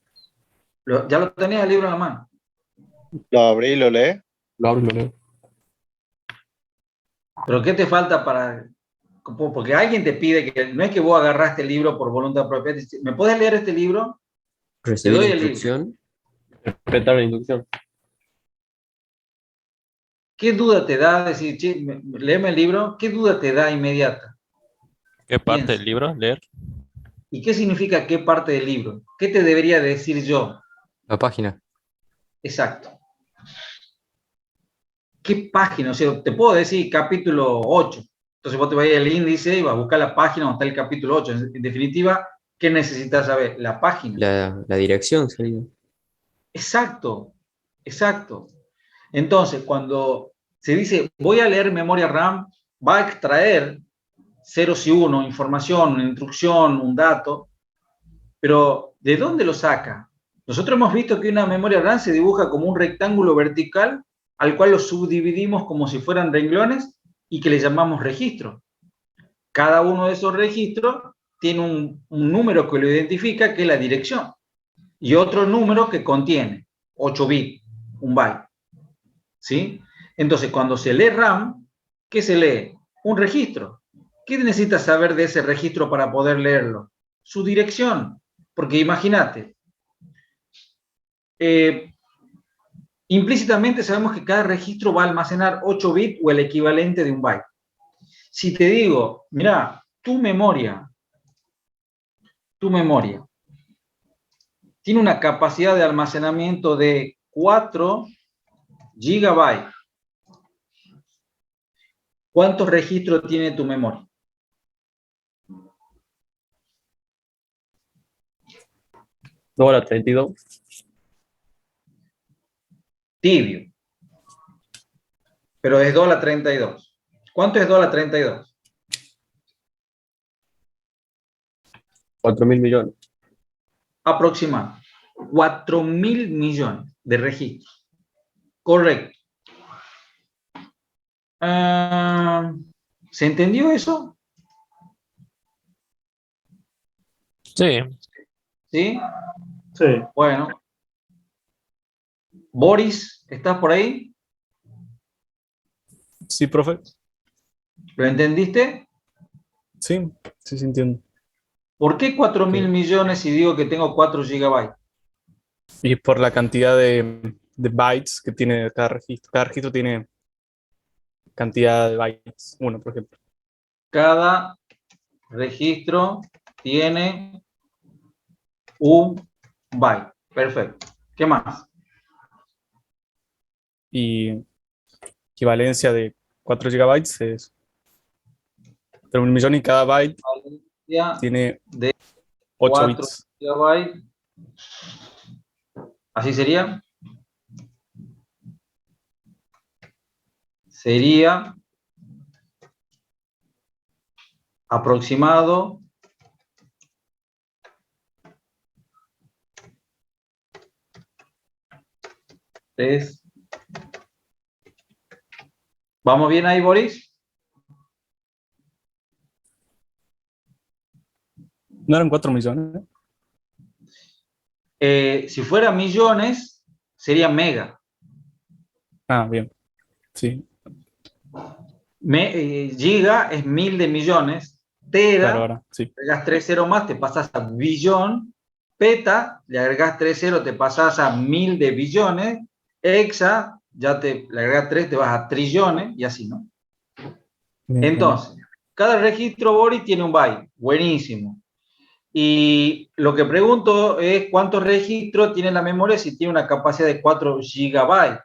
Ya lo tenés el libro en la mano. Lo abrí y lo lee. Lo abro y lo leo. ¿Pero qué te falta para...? Porque alguien te pide que... No es que vos agarraste el libro por voluntad propia. ¿Me podés leer este libro? Te Recibí doy la el libro. instrucción. Respetar la instrucción. ¿Qué duda te da decir, che, léeme el libro? ¿Qué duda te da inmediata? ¿Qué parte Piensa. del libro? Leer. ¿Y qué significa qué parte del libro? ¿Qué te debería decir yo? La página. Exacto. ¿Qué página? O sea, te puedo decir capítulo 8. Entonces vos te vas al índice y vas a buscar la página donde está el capítulo 8. En definitiva, ¿qué necesitas saber? La página. La dirección sería. Exacto, exacto. Entonces, cuando se dice voy a leer memoria RAM, va a extraer ceros y unos, información, una instrucción, un dato, pero ¿de dónde lo saca? Nosotros hemos visto que una memoria RAM se dibuja como un rectángulo vertical al cual lo subdividimos como si fueran renglones y que le llamamos registro. Cada uno de esos registros tiene un número que lo identifica, que es la dirección, y otro número que contiene 8 bits, un byte. ¿Sí? Entonces, cuando se lee RAM, ¿qué se lee? Un registro. ¿Qué necesitas saber de ese registro para poder leerlo? Su dirección. Porque imagínate, implícitamente sabemos que cada registro va a almacenar 8 bits o el equivalente de un byte. Si te digo, mira, tu memoria tiene una capacidad de almacenamiento de 4 gigabytes. ¿Cuántos registros tiene tu memoria? 2 a la 32. Tibio. Pero es 2 a la 32. ¿Cuánto es 2 a la 32? 4.000 millones. Aproximado. 4.000 millones de registros. Correcto. ¿Se entendió eso? Sí. ¿Sí? Sí. Bueno. Boris, ¿estás por ahí? Sí, profe. ¿Lo entendiste? Sí, sí, sí entiendo. ¿Por qué 4.000 millones si digo que tengo 4 gigabytes? Y por la cantidad de bytes que tiene cada registro. Cada registro tiene cantidad de bytes. Uno, por ejemplo. Cada registro tiene un byte. Perfecto. ¿Qué más? Y equivalencia de 4 gigabytes es 3.000 millones y cada byte Ya tiene de 8 4 bits. gigabytes. ¿Así sería? Sería aproximado es. ¿Vamos bien ahí, Boris? ¿No eran 4 millones? Si fuera millones, sería mega. Ah, bien. Sí, Giga es 1.000 de millones. Tera, claro, ahora, sí. agregas 3 ceros más, te pasas a billón. Peta, le agregas 3 ceros, te pasas a 1.000 de billones. Hexa, ya le agregas 3, te vas a trillones y así, ¿no? Bien, Entonces, cada registro, Boris, tiene un byte. Buenísimo. Y lo que pregunto es cuántos registros tiene la memoria si tiene una capacidad de 4 gigabytes.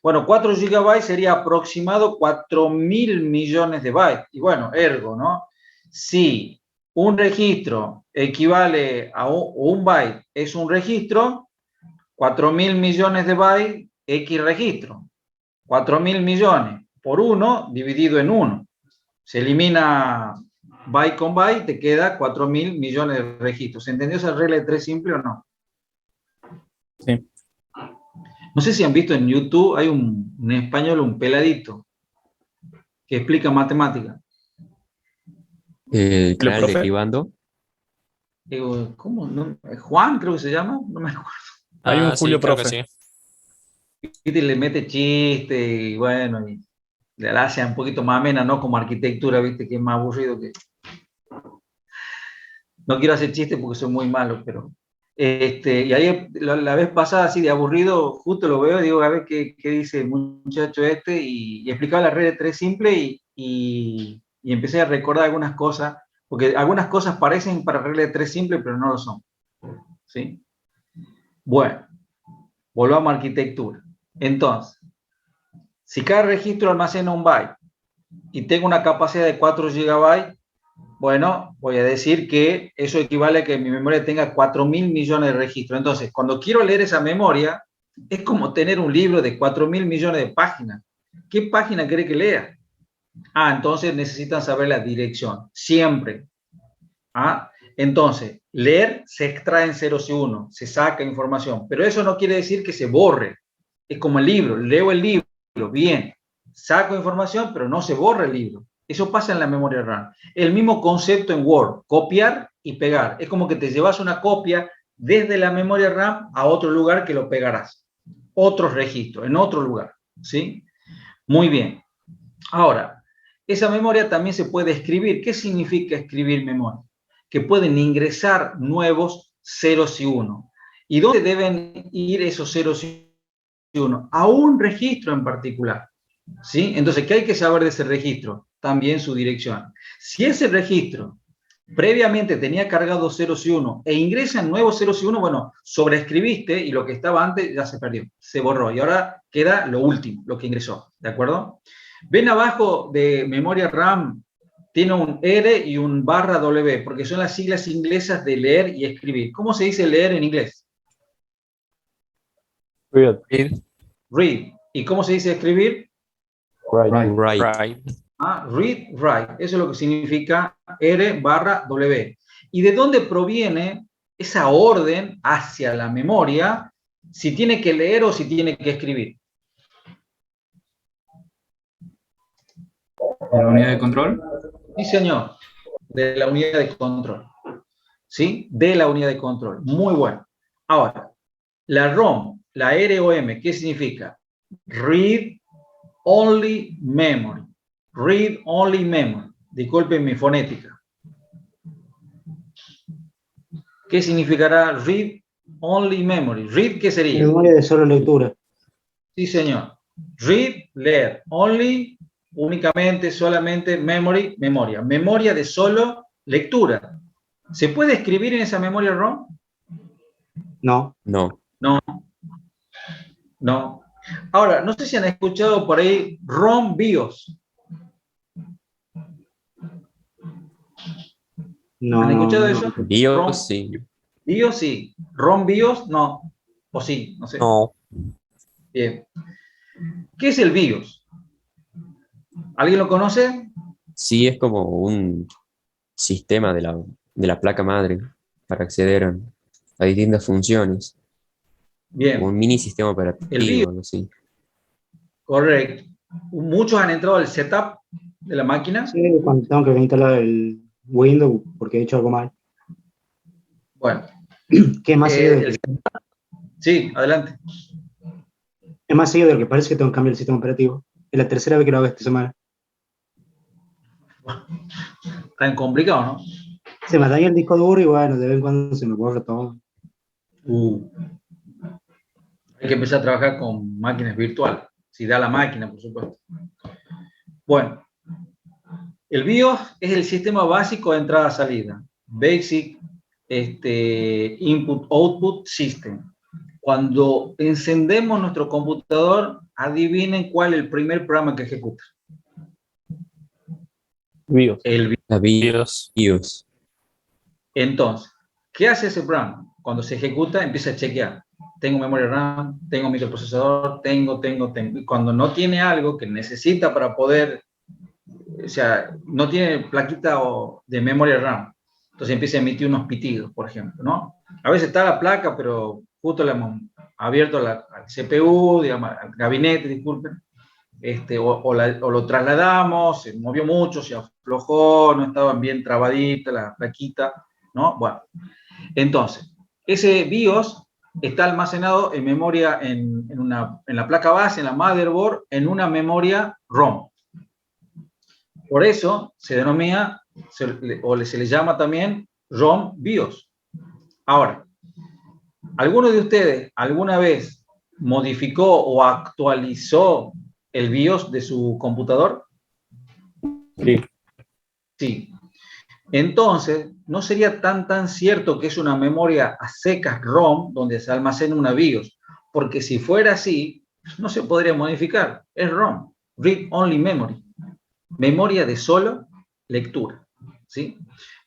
Bueno, 4 gigabytes sería aproximado 4.000 millones de bytes. Y bueno, ergo, ¿no? Si un registro equivale a un byte es un registro, 4.000 millones de bytes, X registro. 4.000 millones por 1 dividido en 1. Se elimina byte con byte, te queda 4.000 millones de registros. ¿Se entendió esa regla de 3 simple o no? Sí. No sé si han visto en YouTube, hay en español un peladito que explica matemática. El ¿Lo, canal profe? Derivando. Digo, ¿cómo? ¿No? Juan creo que se llama, no me acuerdo. Hay un Ah, sí, Julio, creo que profe. sí. Y le mete chiste y bueno, y le hace un poquito más amena, ¿no? Como arquitectura, viste, que es más aburrido que... No quiero hacer chistes porque soy muy malo, pero... y ahí la vez pasada, así de aburrido, justo lo veo y digo, a ver qué dice el muchacho este, y explicaba la regla de 3 simple y empecé a recordar algunas cosas, porque algunas cosas parecen para regla de 3 simple, pero no lo son. ¿Sí? Bueno, volvamos a arquitectura. Entonces, si cada registro almacena un byte y tengo una capacidad de 4 gigabytes, bueno, voy a decir que eso equivale a que mi memoria tenga 4.000 millones de registros. Entonces, cuando quiero leer esa memoria, es como tener un libro de 4.000 millones de páginas. ¿Qué página quiere que lea? Entonces necesitan saber la dirección, siempre. Entonces, leer se extrae en ceros y unos, se saca información, pero eso no quiere decir que se borre. Es como el libro, leo el libro, bien, saco información, pero no se borra el libro. Eso pasa en la memoria RAM. El mismo concepto en Word, copiar y pegar. Es como que te llevas una copia desde la memoria RAM a otro lugar que lo pegarás. Otros registros, en otro lugar. ¿Sí? Muy bien. Ahora, esa memoria también se puede escribir. ¿Qué significa escribir memoria? Que pueden ingresar nuevos ceros y unos. ¿Y dónde deben ir esos ceros y unos? A un registro en particular. ¿Sí? Entonces, ¿qué hay que saber de ese registro? También su dirección. Si ese registro previamente tenía cargado ceros y uno e ingresan nuevos ceros y uno, bueno, sobreescribiste y lo que estaba antes ya se perdió, se borró y ahora queda lo último, lo que ingresó, ¿de acuerdo? Ven abajo de memoria RAM tiene un R y un barra W, porque son las siglas inglesas de leer y escribir. ¿Cómo se dice leer en inglés? Read. Read. ¿Y cómo se dice escribir? Right. Right. Read, write. Eso es lo que significa R barra W. ¿Y de dónde proviene esa orden hacia la memoria? Si tiene que leer o si tiene que escribir. ¿De la unidad de control? Sí, señor. De la unidad de control. ¿Sí? De la unidad de control. Muy bueno. Ahora, la ROM, la ROM, ¿qué significa? Read Only Memory. Read Only Memory. Disculpen mi fonética. ¿Qué significará Read Only Memory? Read, ¿qué sería? Memoria de solo lectura. Sí, señor. Read, leer. Only, únicamente, solamente, memory, memoria. Memoria de solo lectura. ¿Se puede escribir en esa memoria ROM? No. No. No. No. Ahora, no sé si han escuchado por ahí ROM BIOS. No, ¿Han escuchado no. eso? BIOS, ROM sí. BIOS sí. ROM BIOS no. O sí, no sé. No. Bien. ¿Qué es el BIOS? ¿Alguien lo conoce? Sí, es como un sistema de la placa madre para acceder a distintas funciones. Como un Bien. mini sistema El operativo, BIOS, algo así. correcto. Muchos han entrado al setup de la máquina. Sí, cuando tengo que instalar el Windows porque he hecho algo mal. Bueno. Que es más seguido de Sí, adelante. es más seguido de lo que parece que tengo que cambiar el sistema operativo. Es la tercera vez que lo hago esta semana. Tan complicado, ¿no? Se me daña el disco duro y bueno, de vez en cuando se me borra todo. Hay que empezar a trabajar con máquinas virtuales. Si da la máquina, por supuesto. Bueno. El BIOS es el sistema básico de entrada-salida. Basic Input-Output System. Cuando encendemos nuestro computador, adivinen cuál es el primer programa que ejecuta. BIOS. El BIOS. La BIOS. BIOS. Entonces, ¿qué hace ese programa? Cuando se ejecuta, empieza a chequear. Tengo memoria RAM, tengo microprocesador, tengo. Y cuando no tiene algo que necesita para poder, o sea, no tiene plaquita de memoria RAM, entonces empieza a emitir unos pitidos, por ejemplo, ¿no? A veces está la placa, pero justo le hemos abierto al CPU, digamos, al gabinete, disculpen, o lo trasladamos, se movió mucho, se aflojó, no estaban bien trabaditas la plaquita, ¿no? Bueno, entonces, ese BIOS está almacenado en memoria, en la placa base, en la motherboard, en una memoria ROM. Por eso se denomina, se le llama también ROM BIOS. Ahora, ¿alguno de ustedes alguna vez modificó o actualizó el BIOS de su computador? Sí. Sí. Entonces, no sería tan cierto que es una memoria a secas ROM donde se almacena una BIOS, porque si fuera así, no se podría modificar. Es ROM, Read Only Memory, memoria de solo lectura. ¿Sí?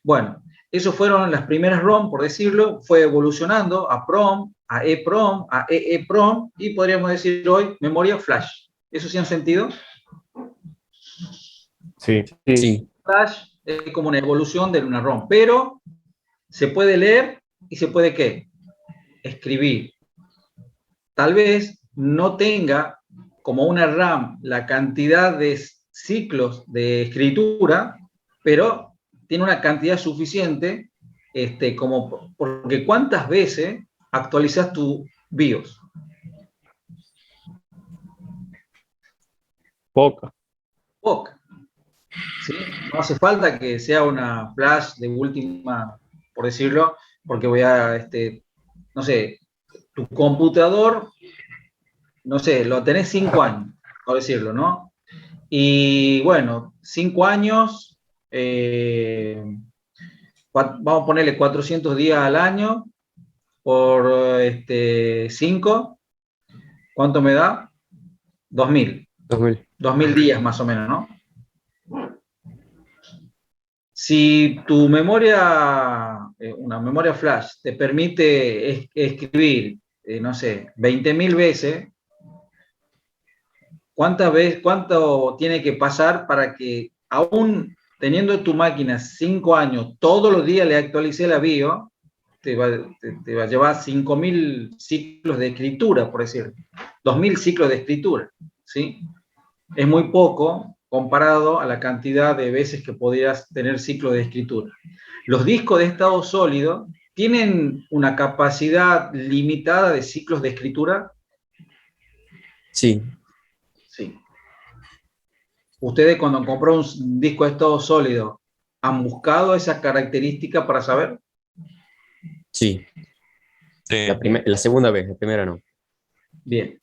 Bueno, esos fueron las primeras ROM, por decirlo, fue evolucionando a PROM, a EPROM, a EEPROM, y podríamos decir hoy memoria flash. ¿Eso sí han sentido? Sí. Sí. Flash es como una evolución de una ROM, pero se puede leer y se puede, ¿qué? Escribir. Tal vez no tenga como una RAM la cantidad de ciclos de escritura, pero tiene una cantidad suficiente, porque ¿cuántas veces actualizas tu BIOS? Poca. Poca. ¿Sí? No hace falta que sea una flash de última, por decirlo, porque voy a, no sé, tu computador, no sé, lo tenés 5 años, por decirlo, ¿no? Y bueno, 5 años, vamos a ponerle 400 días al año por 5, ¿cuánto me da? 2000. 2000. 2000 días más o menos, ¿no? Si tu memoria, una memoria flash, te permite escribir, no sé, 20.000 veces, ¿cuánto tiene que pasar para que, aún teniendo tu máquina 5 años, todos los días le actualice la BIOS, te va a llevar 5.000 ciclos de escritura, por decir, 2.000 ciclos de escritura, ¿sí? Es muy poco comparado a la cantidad de veces que podrías tener ciclos de escritura. Los discos de estado sólido tienen una capacidad limitada de ciclos de escritura. Sí, Sí. Ustedes, cuando compró un disco de estado sólido, ¿han buscado esa característica para saber? sí. Sí. La segunda vez, la primera no. Bien.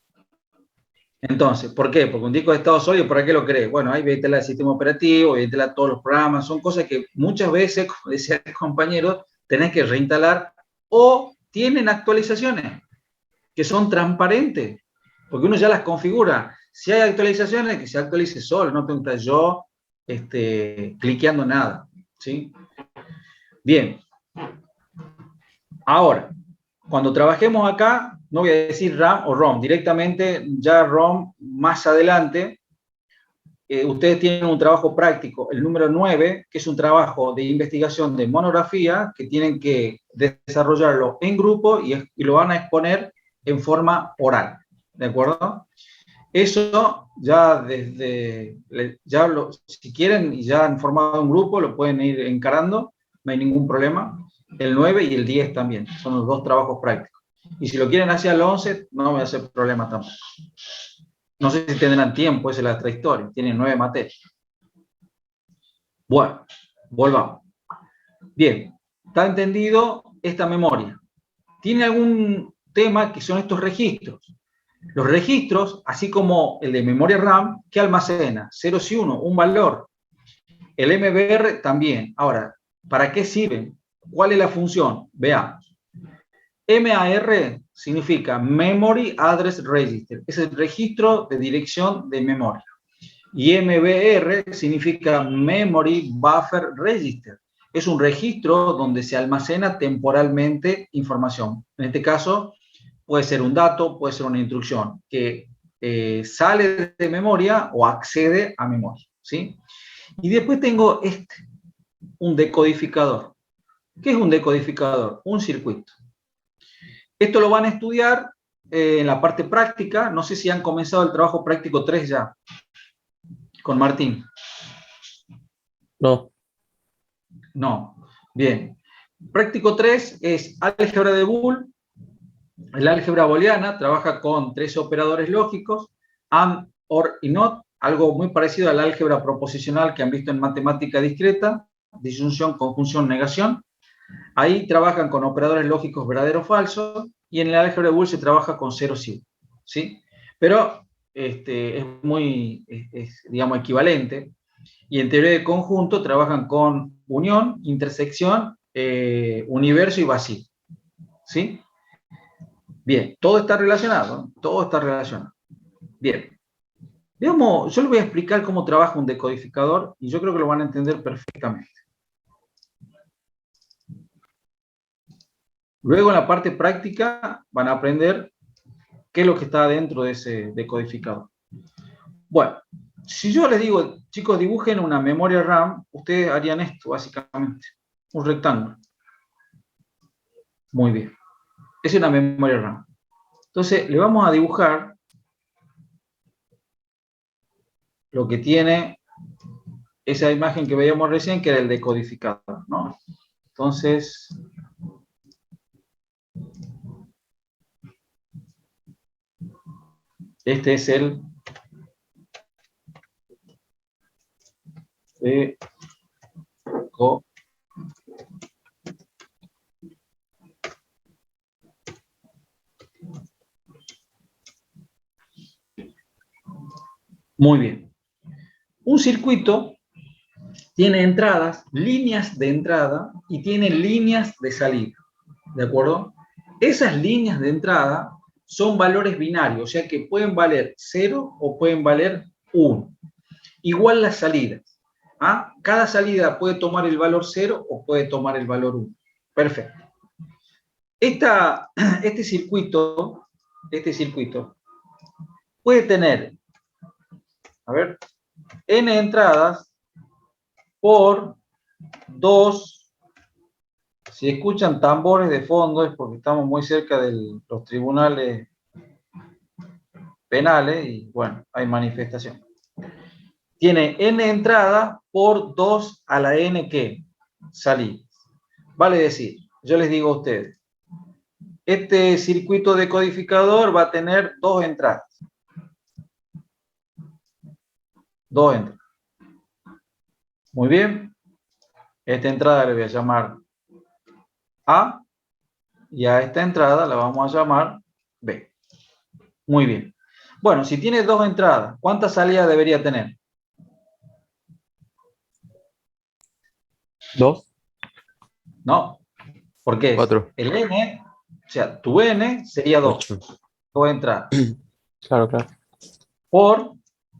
Entonces, ¿por qué? Porque un disco de estado sólido, ¿para qué lo crees? Bueno, ahí vétela el sistema operativo, vétela todos los programas, son cosas que muchas veces, como decía el compañero, tenés que reinstalar, o tienen actualizaciones que son transparentes, porque uno ya las configura. Si hay actualizaciones, que se actualice solo, no tengo que estar yo cliqueando nada, ¿sí? Bien. Ahora, cuando trabajemos acá, no voy a decir RAM o ROM, directamente ya ROM más adelante. Ustedes tienen un trabajo práctico, el número 9, que es un trabajo de investigación de monografía, que tienen que desarrollarlo en grupo y lo van a exponer en forma oral, ¿de acuerdo? Eso ya si quieren y ya han formado un grupo, lo pueden ir encarando, no hay ningún problema. El 9 y el 10 también, son los dos trabajos prácticos. Y si lo quieren hacia el 11, no me va a hacer problema tampoco. No sé si tendrán tiempo, esa es la otra historia, tienen 9 materias. Bueno, volvamos. Bien, ¿está entendido esta memoria? ¿Tiene algún tema que son estos registros? Los registros, así como el de memoria RAM, ¿qué almacena? Ceros y uno, un valor. El MBR también. Ahora, ¿para qué sirven? ¿Cuál es la función? Veamos. MAR significa Memory Address Register. Es el registro de dirección de memoria. Y MBR significa Memory Buffer Register. Es un registro donde se almacena temporalmente información. En este caso, puede ser un dato, puede ser una instrucción que sale de memoria o accede a memoria, ¿sí? Y después tengo un decodificador. ¿Qué es un decodificador? Un circuito. Esto lo van a estudiar en la parte práctica. No sé si han comenzado el trabajo práctico 3 ya, con Martín. No. No. Bien. Práctico 3 es álgebra de Boole. El álgebra booleana trabaja con 3 operadores lógicos, AND, OR y NOT, algo muy parecido al álgebra proposicional que han visto en matemática discreta, disyunción, conjunción, negación. Ahí trabajan con operadores lógicos verdadero o falso, y en el álgebra de Boole se trabaja con 0 y 1, ¿sí? Pero es muy, digamos, equivalente. Y en teoría de conjunto trabajan con unión, intersección, universo y vacío, ¿sí? Bien, todo está relacionado, ¿no? Todo está relacionado. Bien. Veamos, yo les voy a explicar cómo trabaja un decodificador y yo creo que lo van a entender perfectamente. Luego, en la parte práctica, van a aprender qué es lo que está dentro de ese decodificador. Bueno, si yo les digo, chicos, dibujen una memoria RAM, ustedes harían esto, básicamente. Un rectángulo. Muy bien. Es una memoria RAM. Entonces, le vamos a dibujar lo que tiene esa imagen que veíamos recién, que era el decodificador, ¿no? Entonces, este es el decodificador. Muy bien. Un circuito tiene entradas, líneas de entrada y tiene líneas de salida, ¿de acuerdo? Esas líneas de entrada son valores binarios, o sea que pueden valer 0 o pueden valer 1. Igual las salidas. ¿Ah? Cada salida puede tomar el valor 0 o puede tomar el valor 1. Perfecto. Este circuito puede tener, a ver, n entradas por 2. Si escuchan tambores de fondo es porque estamos muy cerca de los tribunales penales y bueno, hay manifestación. Tiene n entradas por 2 a la n que salidas. Vale decir, yo les digo a ustedes, este circuito decodificador va a tener 2 entradas. 2 entradas. Muy bien. Esta entrada le voy a llamar A y a esta entrada la vamos a llamar B. Muy bien. Bueno, si tiene 2 entradas, ¿cuántas salidas debería tener? 2. No. ¿Por qué? 4. El n, o sea, tu n sería 2. 8. 2 entradas. Claro, claro. Por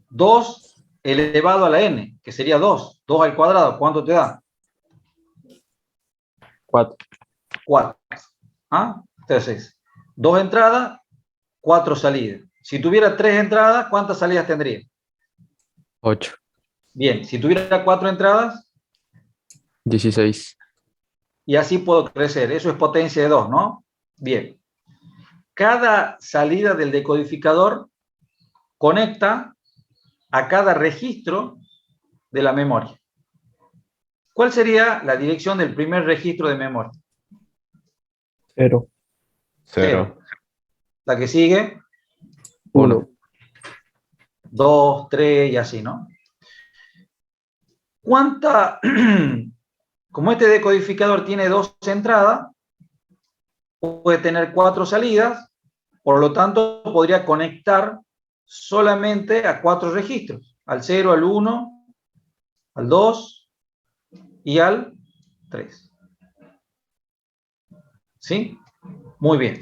2 elevado a la n, que sería 2. 2 al cuadrado, ¿cuánto te da? 4. 4. ¿Ah? Entonces, 2 entradas, 4 salidas. Si tuviera 3 entradas, ¿cuántas salidas tendría? 8. Bien, si tuviera 4 entradas, 16. y así puedo crecer. Eso es potencia de 2, ¿no? Bien. Cada salida del decodificador conecta a cada registro de la memoria. ¿Cuál sería la dirección del primer registro de memoria? 0. 0. La que sigue, 1. 2, 3 y así, ¿no? Como este decodificador tiene 2 entradas, puede tener 4 salidas, por lo tanto podría conectar solamente a 4 registros, al 0, al 1, al 2 y al 3. ¿Sí? Muy bien.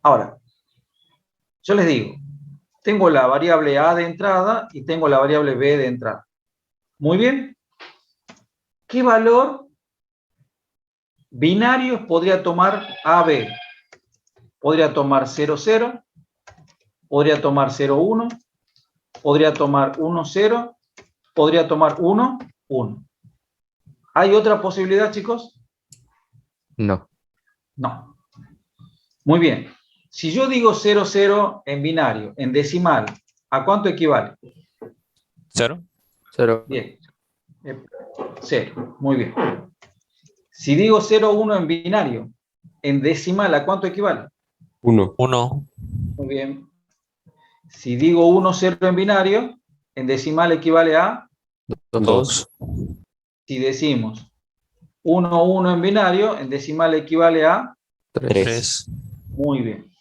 Ahora, yo les digo, tengo la variable A de entrada y tengo la variable B de entrada. Muy bien. ¿Qué valor binarios podría tomar AB? Podría tomar 0, 0, podría tomar 0, 1, podría tomar 1, 0, podría tomar 1, 1. ¿Hay otra posibilidad, chicos? No. No. Muy bien. Si yo digo 0, 0 en binario, en decimal, ¿a cuánto equivale? 0. 0. Bien. 0. Muy bien. Si digo 0, 1 en binario, en decimal, ¿a cuánto equivale? 1. 1. Muy bien. Si digo 1, 0 en binario, en decimal equivale a, 2. si decimos 1, 1 en binario, en decimal equivale a, 3. 3. muy bien.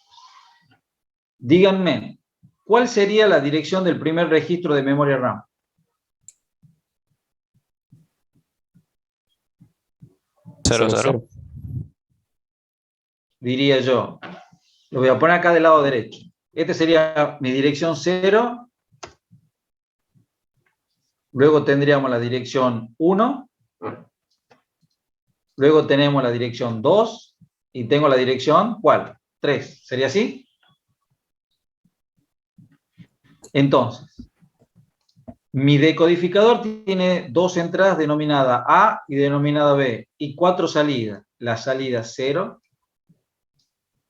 Díganme, ¿cuál sería la dirección del primer registro de memoria RAM? 0, 0, 0. 0. Diría yo, lo voy a poner acá del lado derecho. Este sería mi dirección 0. Luego tendríamos la dirección 1. Luego tenemos la dirección 2. Y tengo la dirección, ¿cuál? 3. ¿Sería así? Entonces, mi decodificador tiene 2 entradas denominada A y denominada B. Y 4 salidas. La salida 0,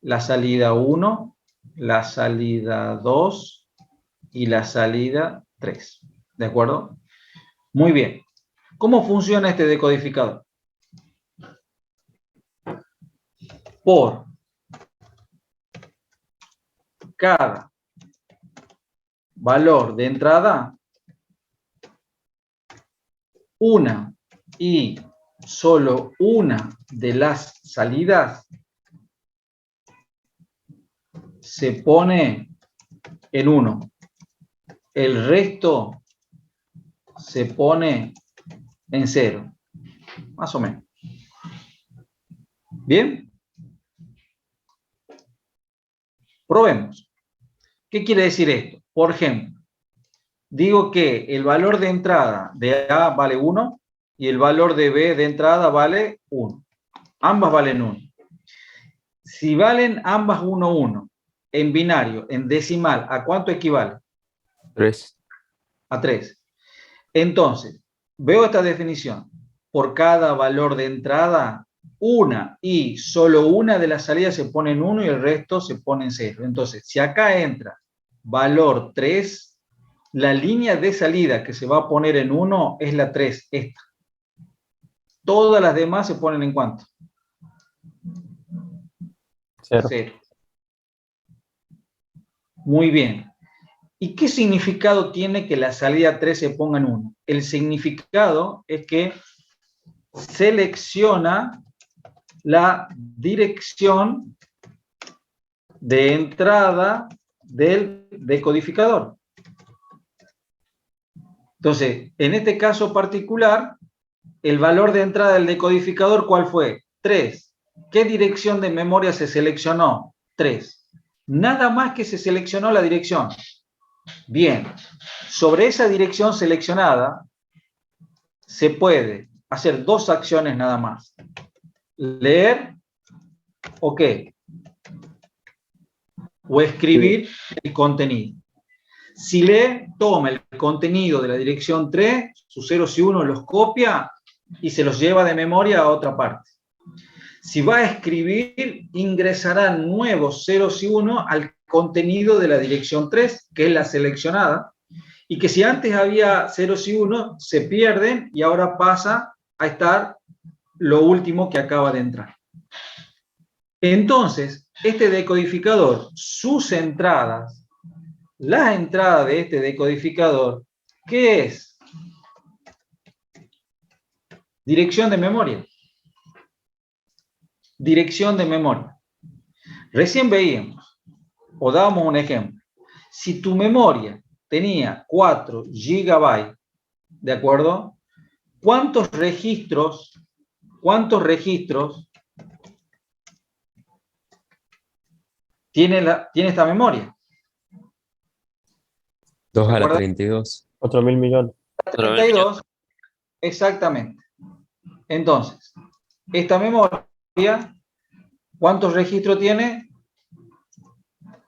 la salida 1, la salida 2 y la salida 3. ¿De acuerdo? Muy bien. ¿Cómo funciona este decodificador? Por cada valor de entrada, una y solo una de las salidas se pone en 1. El resto se pone en 0. Más o menos. ¿Bien? Probemos. ¿Qué quiere decir esto? Por ejemplo, digo que el valor de entrada de A vale 1 y el valor de B de entrada vale 1. Ambas valen 1. Si valen ambas 1, 1, en binario, en decimal, ¿a cuánto equivale? 3. A 3. Entonces, veo esta definición. Por cada valor de entrada, una y solo una de las salidas se pone en 1 y el resto se pone en 0. Entonces, si acá entra valor 3, la línea de salida que se va a poner en 1 es la 3, esta. Todas las demás se ponen en ¿cuánto? 0. 0. Muy bien. ¿Y qué significado tiene que la salida 3 se ponga en 1? El significado es que selecciona la dirección de entrada del decodificador. Entonces, en este caso particular, el valor de entrada del decodificador, ¿cuál fue? 3. ¿Qué dirección de memoria se seleccionó? 3. Nada más que se seleccionó la dirección. Bien, sobre esa dirección seleccionada se puede hacer dos acciones nada más. Leer o qué. O escribir el contenido. Si lee, toma el contenido de la dirección 3, sus ceros y unos los copia y se los lleva de memoria a otra parte. Si va a escribir, ingresará nuevos ceros y unos al contenido de la dirección 3, que es la seleccionada, y que si antes había ceros y unos, se pierden y ahora pasa a estar lo último que acaba de entrar. Entonces, este decodificador, sus entradas, la entrada de este decodificador, ¿qué es? Dirección de memoria. Dirección de memoria. Recién veíamos, o dábamos un ejemplo. Si tu memoria tenía 4 GB, ¿de acuerdo? ¿Cuántos registros tiene esta memoria? 2 a la 32. 4.000 millones. 32, exactamente. Entonces, esta memoria, ¿cuántos registros tiene?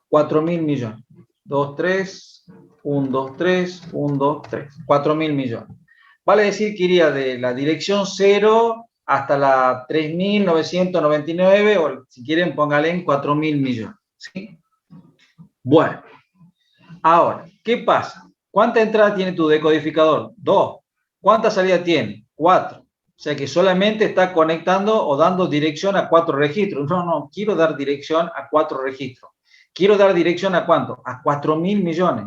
4.000 millones. 2, 3, 1, 2, 3, 1, 2, 3. 4.000 millones. Vale decir que iría de la dirección 0 hasta la 3.999, o si quieren póngale en 4.000 millones. ¿Sí? Bueno, ahora, ¿qué pasa? ¿Cuánta entrada tiene tu decodificador? 2. ¿Cuánta salida tiene? 4. O sea que solamente está conectando o dando dirección a 4 registros. No, quiero dar dirección a 4 registros. Quiero dar dirección a ¿cuánto? A 4.000 millones.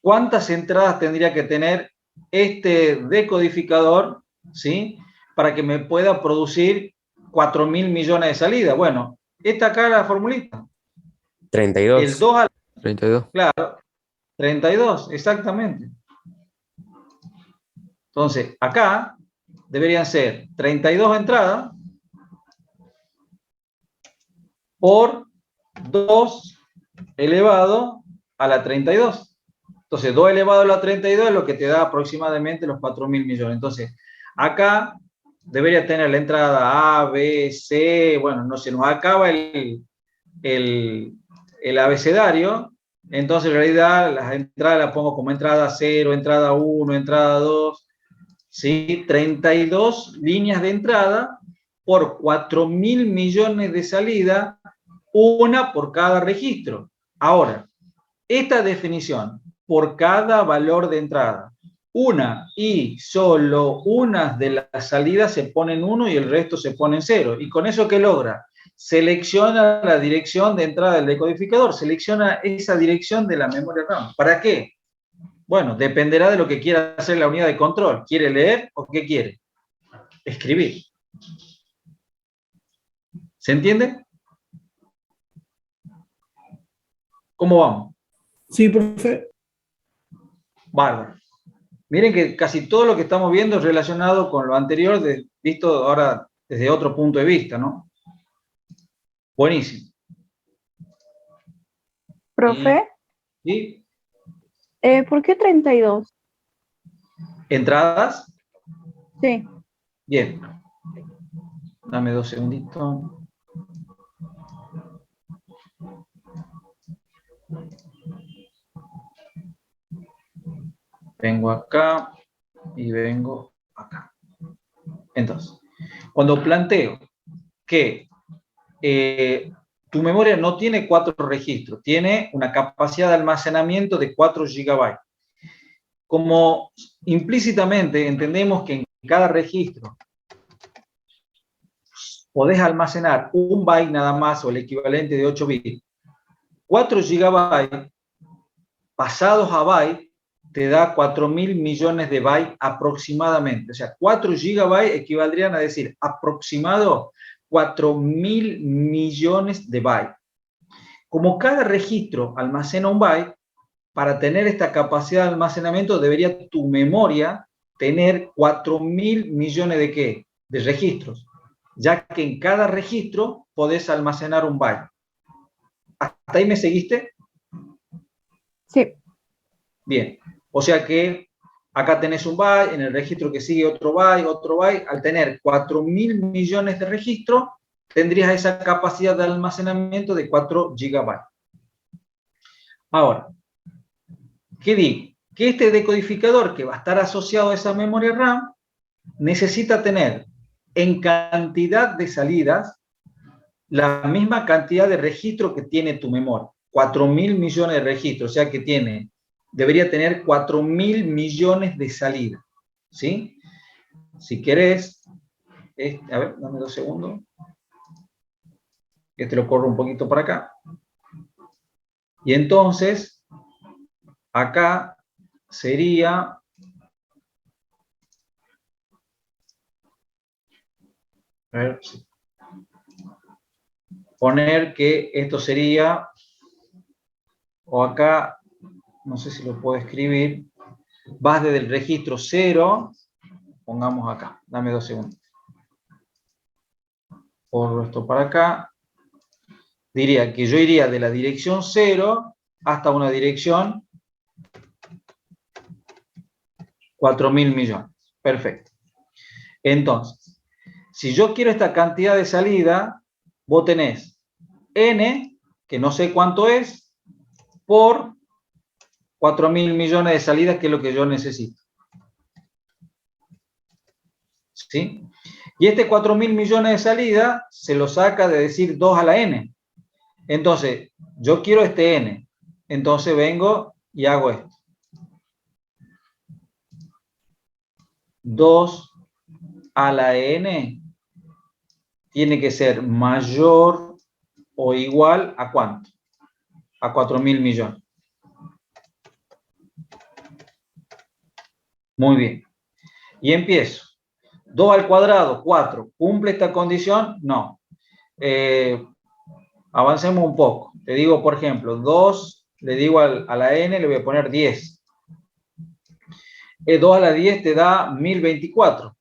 ¿Cuántas entradas tendría que tener este decodificador, ¿sí?, para que me pueda producir 4.000 millones de salidas? Bueno, esta acá es la formulita. 32. El 2 al... 32. Claro, 32, exactamente. Entonces, acá deberían ser 32 entradas por 2 elevado a la 32. Entonces, 2 elevado a la 32 es lo que te da aproximadamente los 4.000 millones. Entonces, acá debería tener la entrada A, B, C, bueno, no se nos acaba el abecedario, entonces en realidad las entradas las pongo como entrada 0, entrada 1, entrada 2, ¿sí? 32 líneas de entrada por 4.000 millones de salida, una por cada registro. Ahora, esta definición, por cada valor de entrada, una y solo una de las salidas se pone en 1 y el resto se pone en 0. ¿Y con eso qué logra? Selecciona la dirección de entrada del decodificador, selecciona esa dirección de la memoria RAM. ¿Para qué? Bueno, dependerá de lo que quiera hacer la unidad de control. ¿Quiere leer o qué quiere? Escribir. ¿Se entiende? ¿Cómo vamos? Sí, profe. Bárbaro. Miren que casi todo lo que estamos viendo es relacionado con lo anterior, visto ahora desde otro punto de vista, ¿no? Buenísimo. Profe, ¿Sí? ¿Por qué 32? ¿Entradas? Sí. Bien. Dame 2 segunditos. Vengo acá y vengo acá. Entonces, cuando planteo que tu memoria no tiene 4 registros, tiene una capacidad de almacenamiento de 4 GB. Como implícitamente entendemos que en cada registro podés almacenar un byte nada más o el equivalente de 8 bits, 4 GB pasados a byte te da 4.000 millones de bytes aproximadamente. O sea, 4 GB equivaldrían a decir aproximado 4.000 millones de bytes. Como cada registro almacena un byte, para tener esta capacidad de almacenamiento debería tu memoria tener 4.000 millones de ¿qué? De registros, ya que en cada registro podés almacenar un byte. ¿Hasta ahí me seguiste? Sí. Bien, o sea que acá tenés un byte, en el registro que sigue otro byte, al tener 4.000 millones de registros, tendrías esa capacidad de almacenamiento de 4 GB. Ahora, ¿qué digo? Que este decodificador que va a estar asociado a esa memoria RAM necesita tener en cantidad de salidas la misma cantidad de registros que tiene tu memoria, 4.000 millones de registros, o sea que debería tener 4.000 millones de salidas, ¿sí? Si querés, a ver, dame 2 segundos, lo corro un poquito para acá, y entonces, acá sería, a ver, poner que esto sería, o acá, no sé si lo puedo escribir, vas desde el registro 0, pongamos acá, dame 2 segundos. Por esto para acá, diría que yo iría de la dirección 0 hasta una dirección 4.000 millones. Perfecto. Entonces, si yo quiero esta cantidad de salida, vos tenés n, que no sé cuánto es, por 4.000 millones de salidas, que es lo que yo necesito. ¿Sí? Y este 4.000 millones de salidas se lo saca de decir 2 a la n. Entonces, yo quiero este n. Entonces vengo y hago esto. 2 a la n tiene que ser mayor o igual a ¿cuánto? A 4.000 millones. Muy bien. Y empiezo. 2 al cuadrado, 4. ¿Cumple esta condición? No. Avancemos un poco. Te digo, por ejemplo, 2, le digo a la n, le voy a poner 10. 2 a la 10 te da 1024.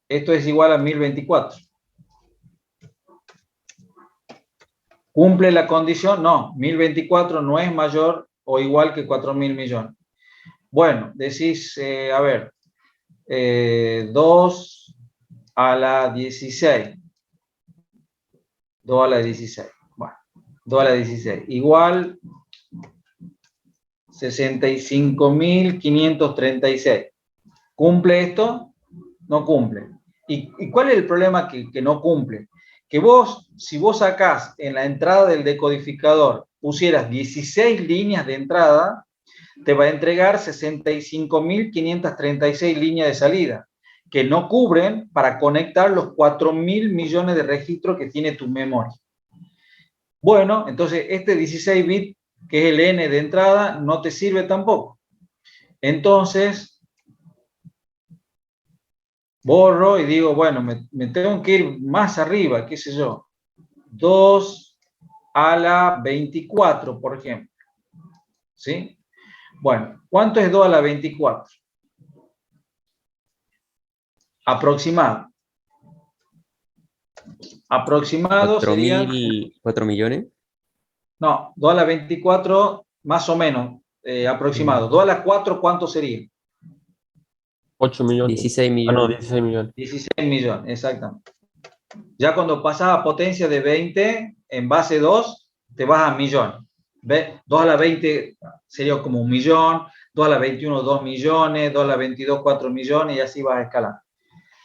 Esto es igual a 1024. ¿Cumple la condición? No, 1024 no es mayor o igual que 4.000 millones. Bueno, decís, a ver, 2 a la 16. 2 a la 16. Bueno, 2 a la 16. Igual 65.536. ¿Cumple esto? No cumple. ¿Y cuál es el problema que no cumple? Que vos, si vos sacás en la entrada del decodificador, pusieras 16 líneas de entrada, te va a entregar 65.536 líneas de salida, que no cubren para conectar los 4.000 millones de registros que tiene tu memoria. Bueno, entonces este 16 bit, que es el n de entrada, no te sirve tampoco. Entonces, borro y digo, bueno, me tengo que ir más arriba, qué sé yo. 2 a la 24, por ejemplo. ¿Sí? Bueno, ¿cuánto es 2 a la 24? Aproximado. Aproximado serían... 4 millones. No, 2 a la 24, más o menos. aproximado. 2 a la 4, ¿cuánto sería? 8 millones. 16 Ah, no, millones. 16 millones. 16 millones, exactamente. Ya cuando pasas a potencia de 20, en base 2, te vas a millón. 2 a la 20 sería como 1 millón, 2 a la 21, 2 millones, 2 a la 22, 4 millones, y así vas a escalar.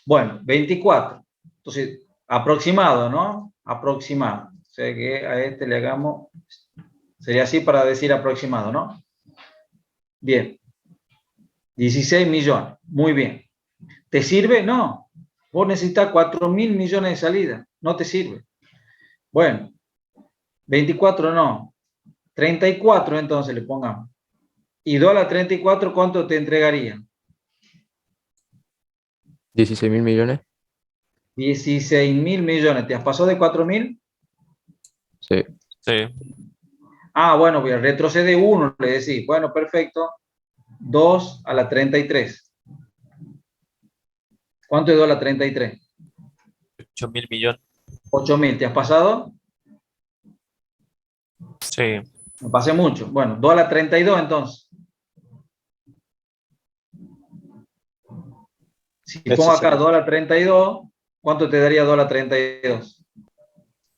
Bueno, 24. Entonces, aproximado, ¿no? Aproximado. O sea que a este le hagamos, sería así para decir aproximado, ¿no? Bien. 16 millones. Muy bien. ¿Te sirve? No. Vos necesitas 4.000 millones de salida. No te sirve. Bueno. 24 no. 34 entonces le pongamos. Y 2 a la 34, ¿cuánto te entregaría? 16.000 millones. 16.000 millones. ¿Te has pasado de 4.000? Sí. Sí. Ah, bueno, voy a retroceder 1, le decís. Bueno, perfecto. 2 a la 33. ¿Cuánto es 2 a la 33? 8.000 millones. 8.000. ¿Te has pasado? Sí. Me pasé mucho. Bueno, 2 a la 32 entonces. Si pongo acá 2 a la 32, ¿cuánto te daría 2 a la 32?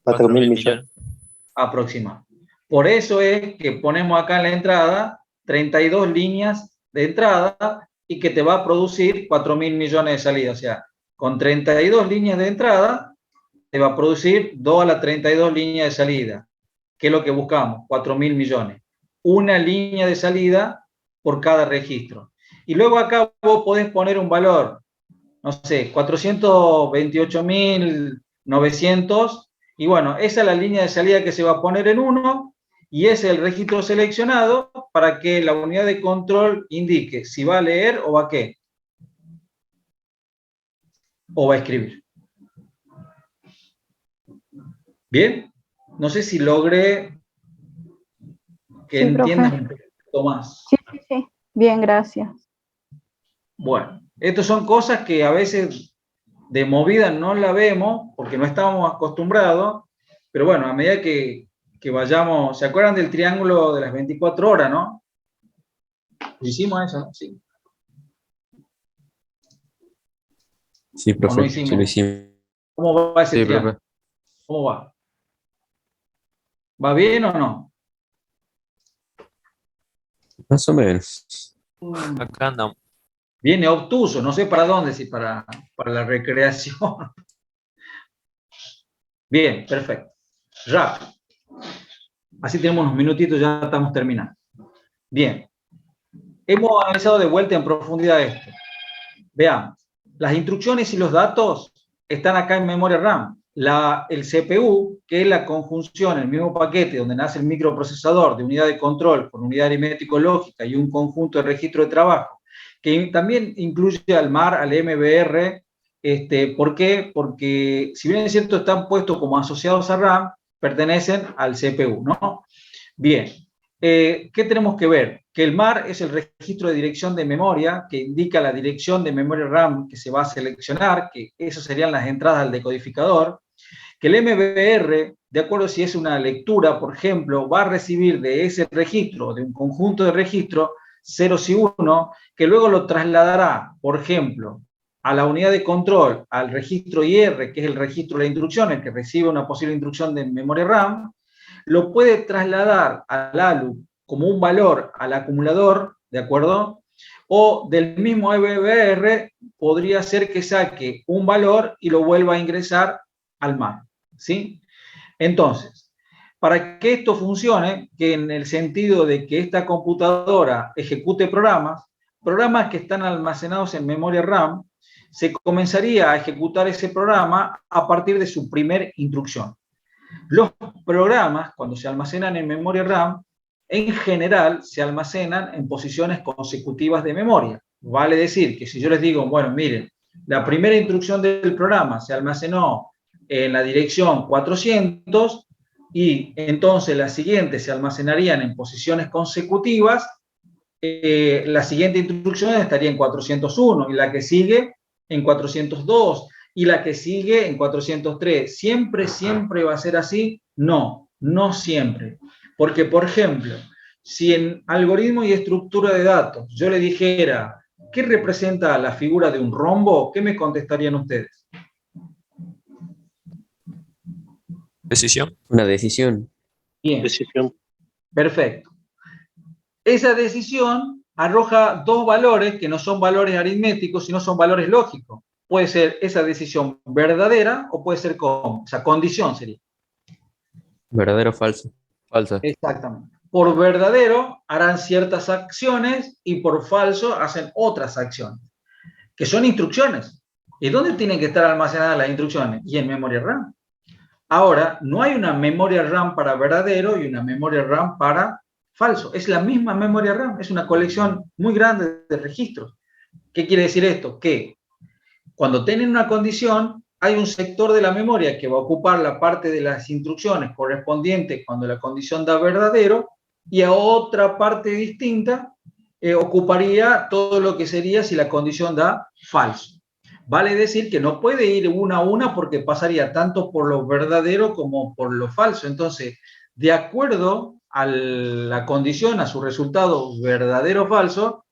4.000 millones. Aproximado. Por eso es que ponemos acá en la entrada 32 líneas de entrada y que te va a producir 4.000 millones de salida. O sea, con 32 líneas de entrada te va a producir 2 a la 32 líneas de salida. ¿Qué es lo que buscamos? 4.000 millones. Una línea de salida por cada registro. Y luego acá vos podés poner un valor, no sé, 428.900, y bueno, esa es la línea de salida que se va a poner en 1, y ese es el registro seleccionado para que la unidad de control indique si va a leer o va a qué. O va a escribir. Bien, no sé si logré que Sí, entiendas profe. un poquito más. Sí, sí, sí. Bien, gracias. Bueno, estas son cosas que a veces de movida no la vemos porque no estamos acostumbrados, pero bueno, a medida que vayamos, ¿se acuerdan del triángulo de las 24 horas, no? Hicimos eso, ¿no? Sí. Sí, ¿O no profe. hicimos? Sí, lo hicimos. ¿Cómo va ese Sí, triángulo? profe. ¿Cómo va? ¿Va bien o no? Más o menos. Acá andamos. Viene obtuso, no sé para dónde, si para la recreación. Bien, perfecto. Rápido. Así tenemos unos minutitos, ya estamos terminando. Bien. Hemos analizado de vuelta en profundidad esto. Veamos. Las instrucciones y los datos están acá en memoria RAM. El CPU, que es la conjunción, el mismo paquete donde nace el microprocesador de unidad de control con unidad aritmético-lógica y un conjunto de registro de trabajo, que también incluye al MAR, al MBR. ¿Por qué? Porque si bien es cierto están puestos como asociados a RAM, pertenecen al CPU, ¿no? Bien. ¿Qué tenemos que ver? Que el MAR es el registro de dirección de memoria que indica la dirección de memoria RAM que se va a seleccionar, que esas serían las entradas al decodificador. Que el MBR, de acuerdo si es una lectura, por ejemplo, va a recibir de ese registro, de un conjunto de registros, 0 y 1, que luego lo trasladará, por ejemplo, a la unidad de control, al registro IR, que es el registro de instrucciones, que recibe una posible instrucción de memoria RAM, lo puede trasladar al ALU como un valor al acumulador, ¿de acuerdo? O del mismo MBR podría ser que saque un valor y lo vuelva a ingresar al MAR, ¿sí? Entonces, para que esto funcione, que en el sentido de que esta computadora ejecute programas que están almacenados en memoria RAM, se comenzaría a ejecutar ese programa a partir de su primer instrucción. Los programas, cuando se almacenan en memoria RAM, en general se almacenan en posiciones consecutivas de memoria. Vale decir que si yo les digo, bueno, miren, la primera instrucción del programa se almacenó en la dirección 400 y entonces las siguientes se almacenarían en posiciones consecutivas, la siguiente instrucción estaría en 401 y la que sigue en 402 y la que sigue en 403. ¿Siempre va a ser así? No, no siempre. Porque, por ejemplo, si en algoritmo y estructura de datos yo le dijera, ¿qué representa la figura de un rombo? ¿Qué me contestarían ustedes? Decisión. Una decisión. Bien, Decisión. perfecto. Esa decisión arroja dos valores que no son valores aritméticos, sino son valores lógicos. Puede ser esa decisión verdadera o puede ser o sea, condición sería. ¿Verdadero o falso? Falsa. Exactamente. Por verdadero harán ciertas acciones y por falso hacen otras acciones, que son instrucciones. ¿Y dónde tienen que estar almacenadas las instrucciones? Y en memoria RAM. Ahora, no hay una memoria RAM para verdadero y una memoria RAM para falso. Es la misma memoria RAM, es una colección muy grande de registros. ¿Qué quiere decir esto? Que cuando tienen una condición, hay un sector de la memoria que va a ocupar la parte de las instrucciones correspondientes cuando la condición da verdadero, y a otra parte distinta ocuparía todo lo que sería si la condición da falso. Vale decir que no puede ir una a una porque pasaría tanto por lo verdadero como por lo falso. Entonces, de acuerdo a la condición, a su resultado verdadero o falso,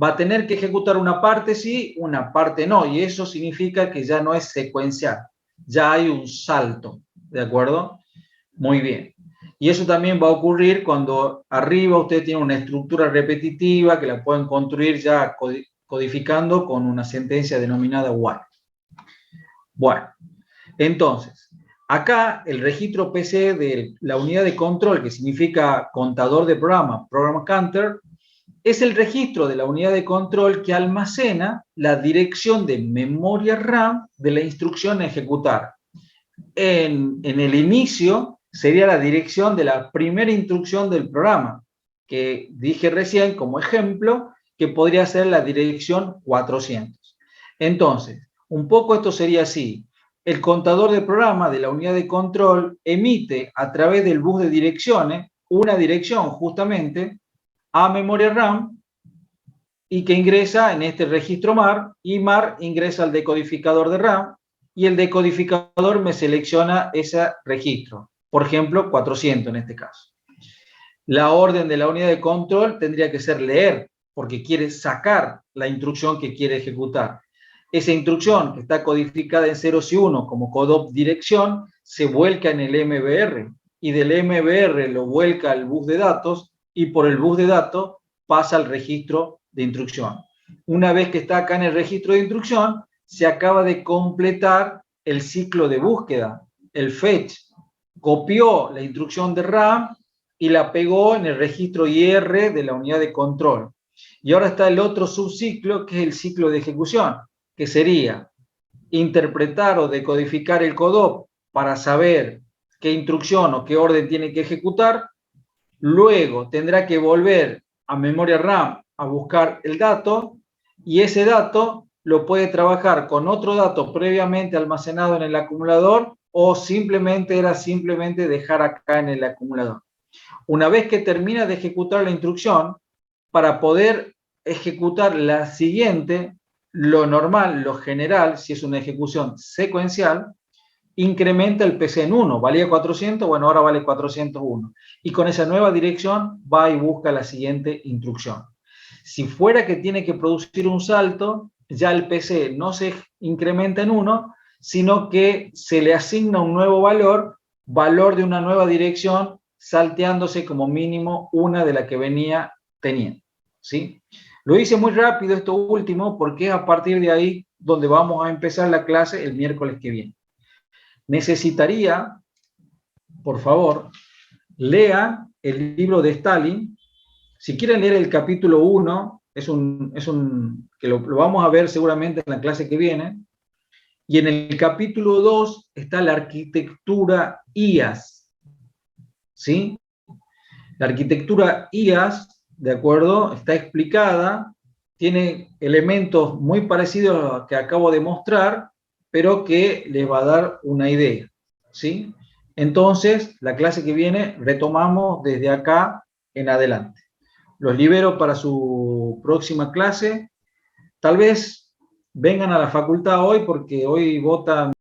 va a tener que ejecutar una parte sí, una parte no, y eso significa que ya no es secuencial, ya hay un salto, ¿de acuerdo? Muy bien. Y eso también va a ocurrir cuando arriba usted tiene una estructura repetitiva que la pueden construir ya codificando con una sentencia denominada while. Bueno, entonces, acá el registro PC de la unidad de control, que significa contador de programa, program counter, es el registro de la unidad de control que almacena la dirección de memoria RAM de la instrucción a ejecutar. En el inicio sería la dirección de la primera instrucción del programa, que dije recién como ejemplo, que podría ser la dirección 400. Entonces, un poco esto sería así. El contador de programa de la unidad de control emite a través del bus de direcciones una dirección justamente a memoria RAM y que ingresa en este registro MAR, y MAR ingresa al decodificador de RAM y el decodificador me selecciona ese registro, por ejemplo 400 en este caso. La orden de la unidad de control tendría que ser leer, porque quiere sacar la instrucción que quiere ejecutar. Esa instrucción que está codificada en ceros y 1 como CODOP dirección se vuelca en el MBR y del MBR lo vuelca al bus de datos y por el bus de datos pasa al registro de instrucción. Una vez que está acá en el registro de instrucción, se acaba de completar el ciclo de búsqueda, el fetch. Copió la instrucción de RAM y la pegó en el registro IR de la unidad de control. Y ahora está el otro subciclo, que es el ciclo de ejecución, que sería interpretar o decodificar el CODOP para saber qué instrucción o qué orden tiene que ejecutar. Luego tendrá que volver a memoria RAM a buscar el dato, y ese dato lo puede trabajar con otro dato previamente almacenado en el acumulador o simplemente dejar acá en el acumulador. Una vez que termina de ejecutar la instrucción, para poder ejecutar la siguiente, lo normal, lo general, si es una ejecución secuencial, incrementa el PC en 1, valía 400, bueno, ahora vale 401. Y con esa nueva dirección va y busca la siguiente instrucción. Si fuera que tiene que producir un salto, ya el PC no se incrementa en 1, sino que se le asigna un nuevo valor de una nueva dirección, salteándose como mínimo una de la que venía teniendo, ¿sí? Lo hice muy rápido esto último porque es a partir de ahí donde vamos a empezar la clase el miércoles que viene. Necesitaría, por favor, lean el libro de Stalin. Si quieren leer el capítulo 1, que lo vamos a ver seguramente en la clase que viene, y en el capítulo 2 está la arquitectura IaaS, ¿sí? La arquitectura IaaS, ¿de acuerdo? Está explicada, tiene elementos muy parecidos a los que acabo de mostrar, pero que les va a dar una idea, ¿sí? Entonces, la clase que viene retomamos desde acá en adelante. Los libero para su próxima clase. Tal vez vengan a la facultad hoy porque hoy votan